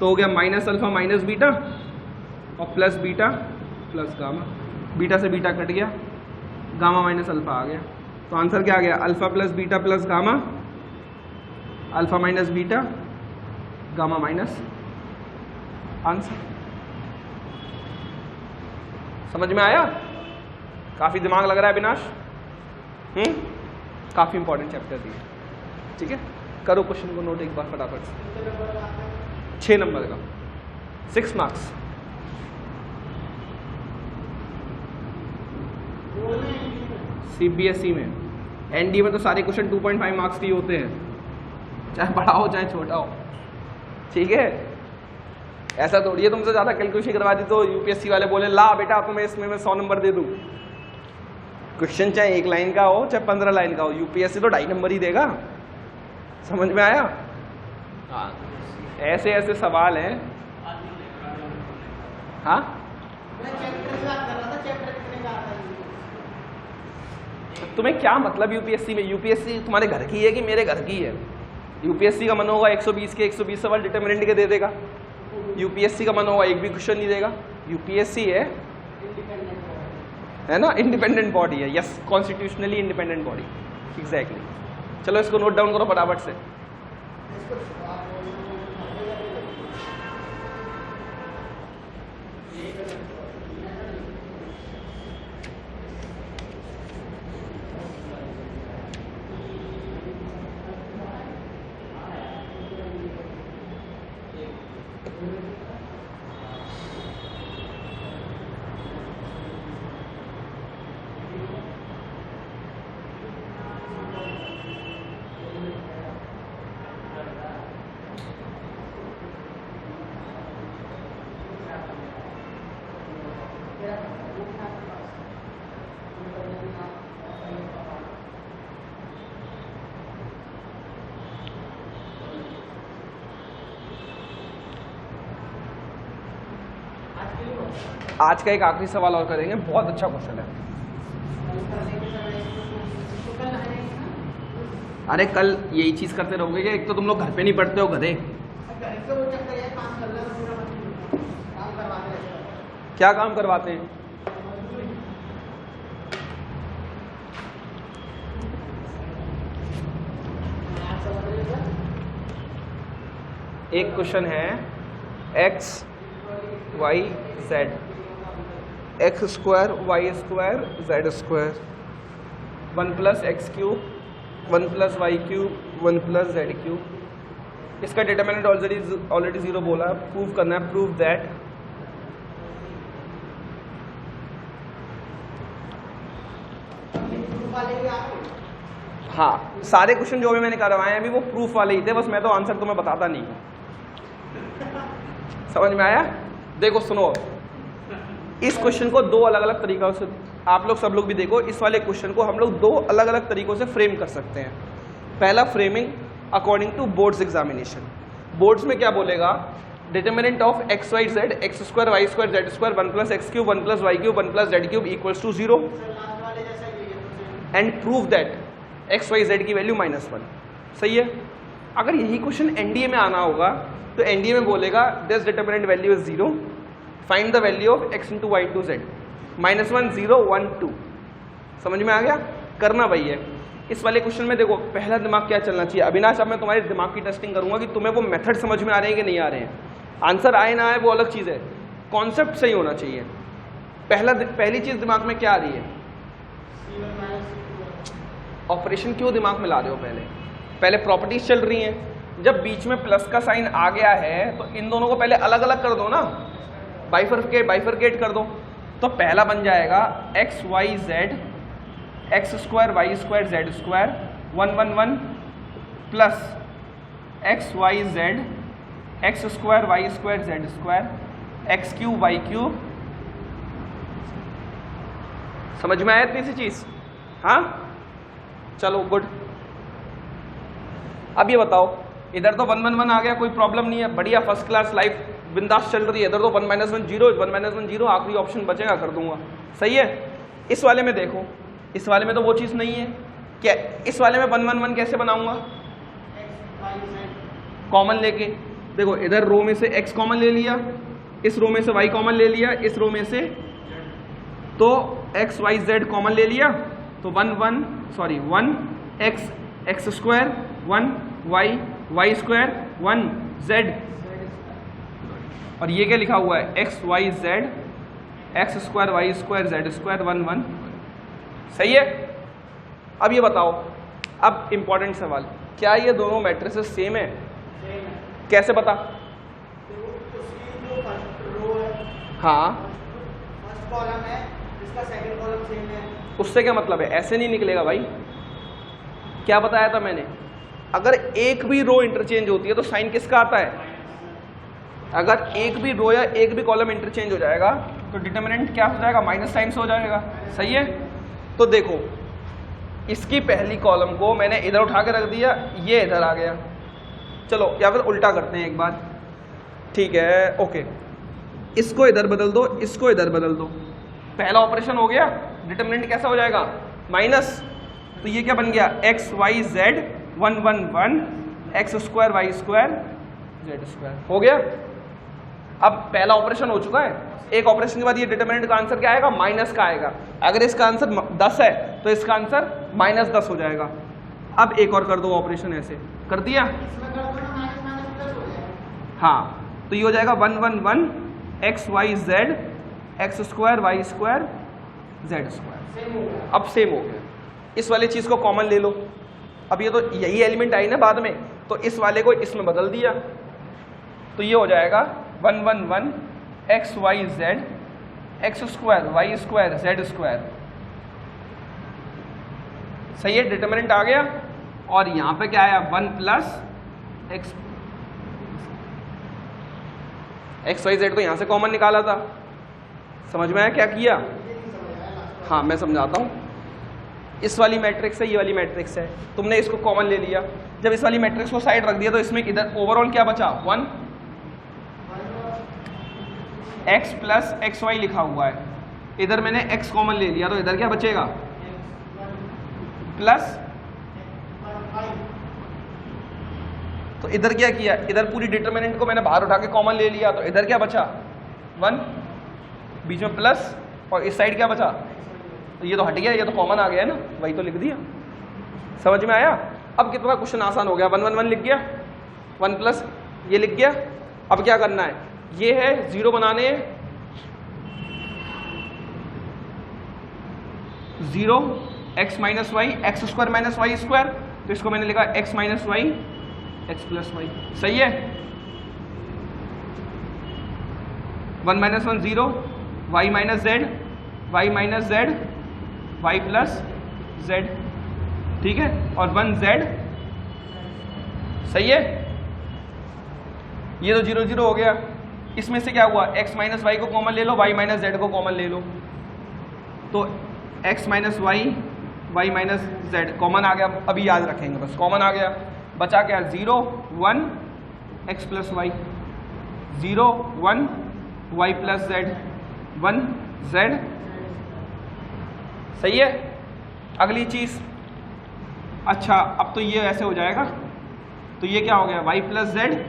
S1: तो हो गया माइनस अल्फा माइनस बीटा और plus beta plus gamma, beta से बीटा कट गया, गामा माइनस अल्फा आ गया, तो आंसर क्या आ गया, alpha plus beta plus gamma alpha minus beta gamma minus, answer. समझ में आया? काफी दिमाग लग रहा है अविनाश, काफी इंपॉर्टेंट चैप्टर दिया, ठीक है। करो क्वेश्चन को नोट एक बार फटाफट से। 6 नंबर का 6 मार्क्स। CBSE में, ND में तो सारे क्वेश्चन 2.5 मार्क्स के ही होते हैं, चाहे बड़ा हो चाहे छोटा हो, ठीक है। ऐसा थोड़ी है तुमसे ज़्यादा कैलकुलेशन करवा दी तो UPSC वाले बोले ला बेटा तुम्हें इसमें मैं 100 नंबर दे दूँ। क्वेश्चन चाहे 1 लाइन का हो चाहे 15 लाइन का हो, UPSC तो 2.5 नंबर ही देगा। समझ में आया? हाँ, ऐसे ऐसे सवाल हैं। हाँ, तुम्हें क्या मतलब UPSC में? UPSC तुम्हारे घर की है कि मेरे घर की है? UPSC का मन होगा 120 के 120 सवाल डिटरमिनेंट के दे देगा। UPSC का मन होगा एक भी क्वेश्चन नहीं देगा। UPSC है ना, इंडिपेंडेंट बॉडी है। Yes, constitutionally independent body, exactly. चलो इसको नोट डाउन करो फटाफट से। आज का एक आखिरी सवाल और करेंगे, बहुत अच्छा क्वेश्चन है। अरे कल यही चीज करते रहोगे क्या? एक तो तुम लोग घर पे नहीं पढ़ते हो गधे। क्या काम करवाते हैं? एक क्वेश्चन है x y z, x square y square z square 1 plus x cube 1 plus y cube 1 plus z cube. इसका डिटरमिनेंट ऑलरेडी 0 बोला है। प्रूव करना है, प्रूव दैट हाँ, सारे क्वेश्चन जो भी मैंने करवाए हैं अभी वो प्रूफ वाले ही थे, बस मैं तो आंसर तुम्हें बताता नहीं हूँ। समझ में आया? देखो सुनो, इस क्वेश्चन को दो अलग अलग तरीकों से आप लोग सब लोग भी देखो। इस वाले क्वेश्चन को हम लोग दो अलग अलग तरीकों से फ्रेम कर सकते हैं। पहला framing according to boards examination. Boards में क्या बोलेगा? Determinant of x y z x square y square z square 1 plus x cube 1 plus y cube 1 plus z cube equals to 0 and prove that x y z की वैल्यू -1। सही है? अगर यही क्वेश्चन एनडीए में आना होगा तो एनडीए में बोलेगा this determinant value is 0, find the value of x into y to z -1 0 1 2। समझ में आ गया? करना वही है। इस वाले क्वेश्चन में देखो पहला दिमाग क्या चलना चाहिए। अविनाश, अब मैं तुम्हारे दिमाग की टेस्टिंग करूंगा कि तुम्हें वो मेथड समझ में आ रहे हैं कि नहीं आ रहे हैं। आंसर आए ना आए वो अलग चीज़ है, कॉन्सेप्ट सही होना चाहिए। पहली चीज़ दिमाग में क्या आ रही है? ऑपरेशन क्यों दिमाग में ला रहे हो? पहले प्रॉपर्टीज चल रही हैं। जब बीच में प्लस का साइन आ गया है तो इन दोनों को पहले अलग अलग कर दो ना, बाइफरकेट कर दो। तो पहला बन जाएगा x y z x square y square z square 1 1 1 plus x y z x square y square z square x cube y cube. समझ में आया इतनी सी चीज? हाँ, चलो गुड। अब ये बताओ, इधर तो 1 1 1 आ गया, कोई प्रॉब्लम नहीं है, बढ़िया फर्स्ट क्लास लाइफ बिंदास चल रही है। इधर तो 1 -1 0 1 -1 0 आखिरी ऑप्शन बचेगा, कर दूंगा। सही है? इस वाले में देखो, इस वाले में तो वो चीज़ नहीं है। क्या इस वाले में 1 1 1 कैसे बनाऊंगा? कॉमन लेके देखो, इधर रो में से x कॉमन ले लिया, इस रो में से y कॉमन ले लिया, इस रो में से तो x y z कॉमन ले लिया, तो 1 x square 1 y square 1 z। और ये क्या लिखा हुआ है? X y z x square y square z square 1 1। सही है? अब ये बताओ, अब इंपॉर्टेंट सवाल, क्या ये दोनों मैट्रिसेस सेम है?
S2: सेम है।
S1: कैसे पता?
S2: देखो उसकी जो फर्स्ट रो है,
S1: हाँ,
S2: फर्स्ट कॉलम है, इसका सेकंड कॉलम सेम है।
S1: उससे क्या मतलब है? ऐसे नहीं निकलेगा भाई। क्या बताया था मैंने? अगर एक भी रो इंटरचेंज होती है तो साइन किसका आता है? अगर एक भी रो या एक भी कॉलम इंटरचेंज हो जाएगा तो डिटरमिनेंट क्या हो जाएगा? माइनस साइन से हो जाएगा। सही है। तो देखो इसकी पहली कॉलम को मैंने इधर उठा के रख दिया, ये इधर आ गया। चलो या फिर उल्टा करते हैं एक बार, ठीक है, ओके। इसको इधर बदल दो, इसको इधर बदल दो, पहला ऑपरेशन हो गया। डिटरमिनेंट कैसा हो जाएगा? माइनस। तो ये क्या बन गया? X y z 1 1 1 x square y square z square हो गया। अब पहला ऑपरेशन हो चुका है, एक ऑपरेशन के बाद ये डिटरमिनेंट का आंसर क्या आएगा? माइनस का आएगा। अगर इसका आंसर 10 है तो इसका आंसर -10 हो जाएगा। अब एक और कर दो ऑपरेशन, ऐसे कर दिया।
S2: इसमें कर दो ना, माइनस माइनस प्लस हो जाएगा।
S1: हाँ, तो ये हो जाएगा 1 1 1 x y z x square y square z square.
S2: Same हो गया।
S1: अब सेम हो गया। इस वाले चीज़ को कॉमन ले लो। अब ये तो यही एलिमेंट आई ना बाद में, तो इस वाले को इसमें बदल दिया, तो ये हो जाएगा 1 1 1 x y z x square y square z square. सही है, डिटरमिनेंट आ गया। और यहाँ पे क्या आया? 1 प्लस एक्स वाई जेड, तो यहाँ से कॉमन निकाला था। समझ में आया क्या किया? हाँ, मैं समझाता हूँ। इस वाली मैट्रिक्स है, ये वाली मैट्रिक्स है, तुमने इसको कॉमन ले लिया। जब इस वाली मैट्रिक्स को साइड रख दिया तो इसमें इधर ओवरऑल क्या बचा? 1 एक्स प्लस एक्स वाई लिखा हुआ है। इधर मैंने x कॉमन ले लिया तो इधर क्या बचेगा? प्लस। तो इधर क्या किया? इधर पूरी डिटरमिनेंट को मैंने बाहर उठा के कॉमन ले लिया, तो इधर क्या बचा? 1, बीच में प्लस, और इस साइड क्या बचा? तो ये तो हट गया, ये तो कॉमन आ गया है ना, वही तो लिख दिया। समझ में आया? अब कितना क्वेश्चन आसान हो गया। 1 1 1 लिख गया, 1 प्लस ये लिख गया। अब क्या करना है? ये है 0 बनाने हैं, 0 x minus y x square minus y square, तो इसको मैंने लिखा x minus y x plus y. सही है। 1 - 1 0 y minus z y minus z y plus z, ठीक है, और 1 जेड। सही है। ये तो 0 0 हो गया। इसमें से क्या हुआ? x माइनस वाई को कॉमन ले लो, y माइनस जेड को कॉमन ले लो, तो x minus y y minus z common आ गया। अभी याद रखेंगे बस, कॉमन आ गया। बचा क्या? 0 1 x plus Y, 0 1 Y plus Z 1 Z. सही है। अगली चीज, अच्छा अब तो ये ऐसे हो जाएगा, तो ये क्या हो गया? y plus z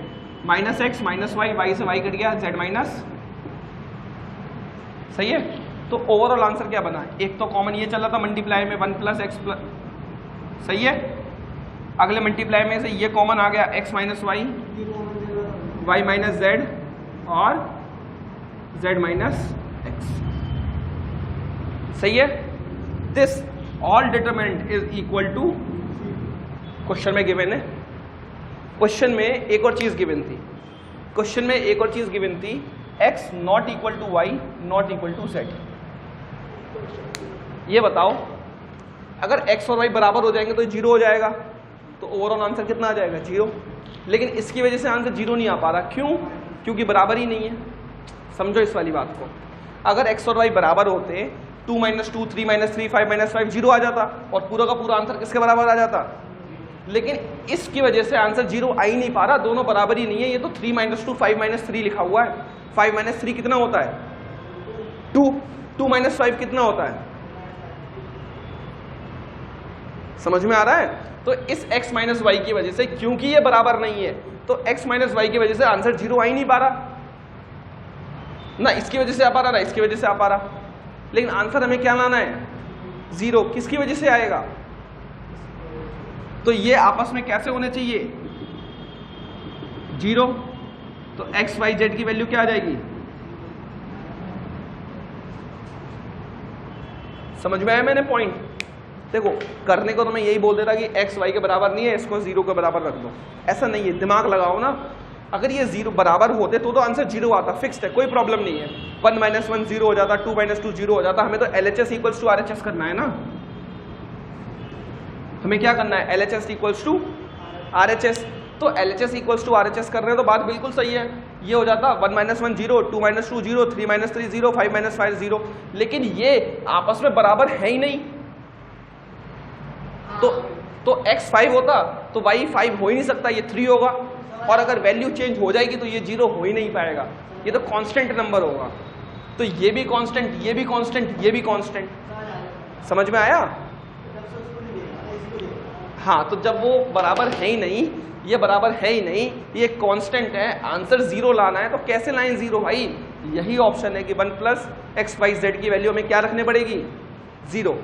S1: minus x minus y, y से वाई कट गया, जेड माइनस। सही है। तो ओवरऑल आंसर क्या बना? एक तो कॉमन ये चल रहा था मल्टीप्लाई में 1 प्लस एक्स प्लस, सही है। अगले मल्टीप्लाई में से ये कॉमन आ गया x minus y y minus z और जेड माइनस एक्स। सही है। This all determinant is equal to, question में गिवन है। क्वेश्चन में एक और चीज गिवन थी, क्वेश्चन में एक और चीज गिवन थी, x not equal to y not equal to z. ये बताओ, अगर x और y बराबर हो जाएंगे तो 0 हो जाएगा, तो ओवरऑल आंसर कितना आ जाएगा? 0। लेकिन इसकी वजह से आंसर 0 नहीं आ पा रहा। क्यों? क्योंकि बराबर ही नहीं है। समझो इस वाली बात को। अगर x और y बराबर होते, 2 - 2 3 - 3 5 - 5 0 आ जाता, और पूरा का पूरा आंसर किसके बराबर आ जाता। लेकिन इसकी वजह से आंसर 0 आ ही नहीं पा रहा, दोनों बराबर ही नहीं है। ये तो 3 - 2 5 - 3 लिखा हुआ है। 5 - 3 कितना होता है? 2 2 - 5 कितना होता है? समझ में आ रहा है? तो इस x माइनस वाई की वजह से, क्योंकि ये बराबर नहीं है, तो x माइनस वाई की वजह से आंसर 0 आ ही नहीं पा रहा। ना इसकी वजह से आ पा रहा, ना इसकी वजह से आ पा रहा। लेकिन आंसर हमें क्या लाना है? 0। किसकी वजह से आएगा? तो ये आपस में कैसे होने चाहिए? 0। तो x y z की वैल्यू क्या आ जाएगी? समझ में आया मैंने पॉइंट? देखो करने को तो मैं यही बोल देता कि x y के बराबर नहीं है, इसको 0 के बराबर रख दो, ऐसा नहीं है, दिमाग लगाओ ना। अगर ये 0 बराबर होते तो आंसर 0 आता, फिक्स्ड है, कोई प्रॉब्लम नहीं है। 1 - 1 0 हो जाता, 2 - 2 0 हो जाता। हमें तो LHS इक्वल्स टू RHS करना है ना, हमें क्या करना है, LHS इक्वल्स टू RHS। तो LHS इक्वल्स टू RHS कर रहे हैं तो बात बिल्कुल सही है, ये हो जाता 1 - 1 0, 2 - 2 0, 3 - 3 0, 5 - 5 0। लेकिन ये आपस में बराबर है ही नहीं, तो x 5 होता तो y 5 हो ही नहीं सकता, ये 3 होगा। और अगर वैल्यू चेंज हो जाएगी तो ये 0 हो ही नहीं पाएगा, ये तो कांस्टेंट नंबर होगा। तो ये भी कांस्टेंट, ये भी कांस्टेंट, ये भी कांस्टेंट। समझ में आया? हाँ, तो जब वो बराबर है ही नहीं, ये बराबर है ही नहीं, ये कांस्टेंट है, आंसर 0 लाना है, तो कैसे लाएं 0 भाई? यही ऑप्शन है कि 1 + x y z की वैल्यू हमें क्या रखनी पड़ेगी, 0।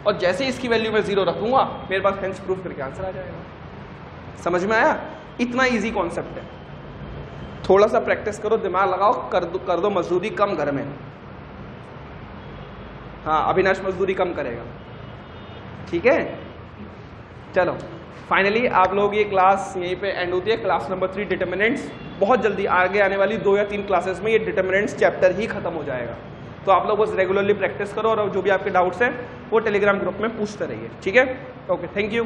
S1: और जैसे इसकी वैल्यू मैं 0 रखूंगा मेरे पास हेंस प्रूफ करके आंसर आ जाएगा। समझ में आया? इतना इजी कॉन्सेप्ट है। थोड़ा सा प्रैक्टिस करो, दिमाग लगाओ, कर दो मजदूरी कम घर में। हाँ, अविनाश मजदूरी कम करेगा, ठीक है। चलो फाइनली आप लोग ये क्लास यहीं पे एंड होती है, क्लास नंबर 3 डिटर्मिनेंट्स। बहुत जल्दी आगे आने वाली 2 या 3 क्लासेस में ये डिटर्मिनेंट्स चैप्टर ही खत्म हो जाएगा। तो आप लोग बस रेगुलरली प्रैक्टिस करो और जो भी आपके डाउट्स हैं वो टेलीग्राम ग्रुप में पूछते रहिए, ठीक है। Okay, thank you.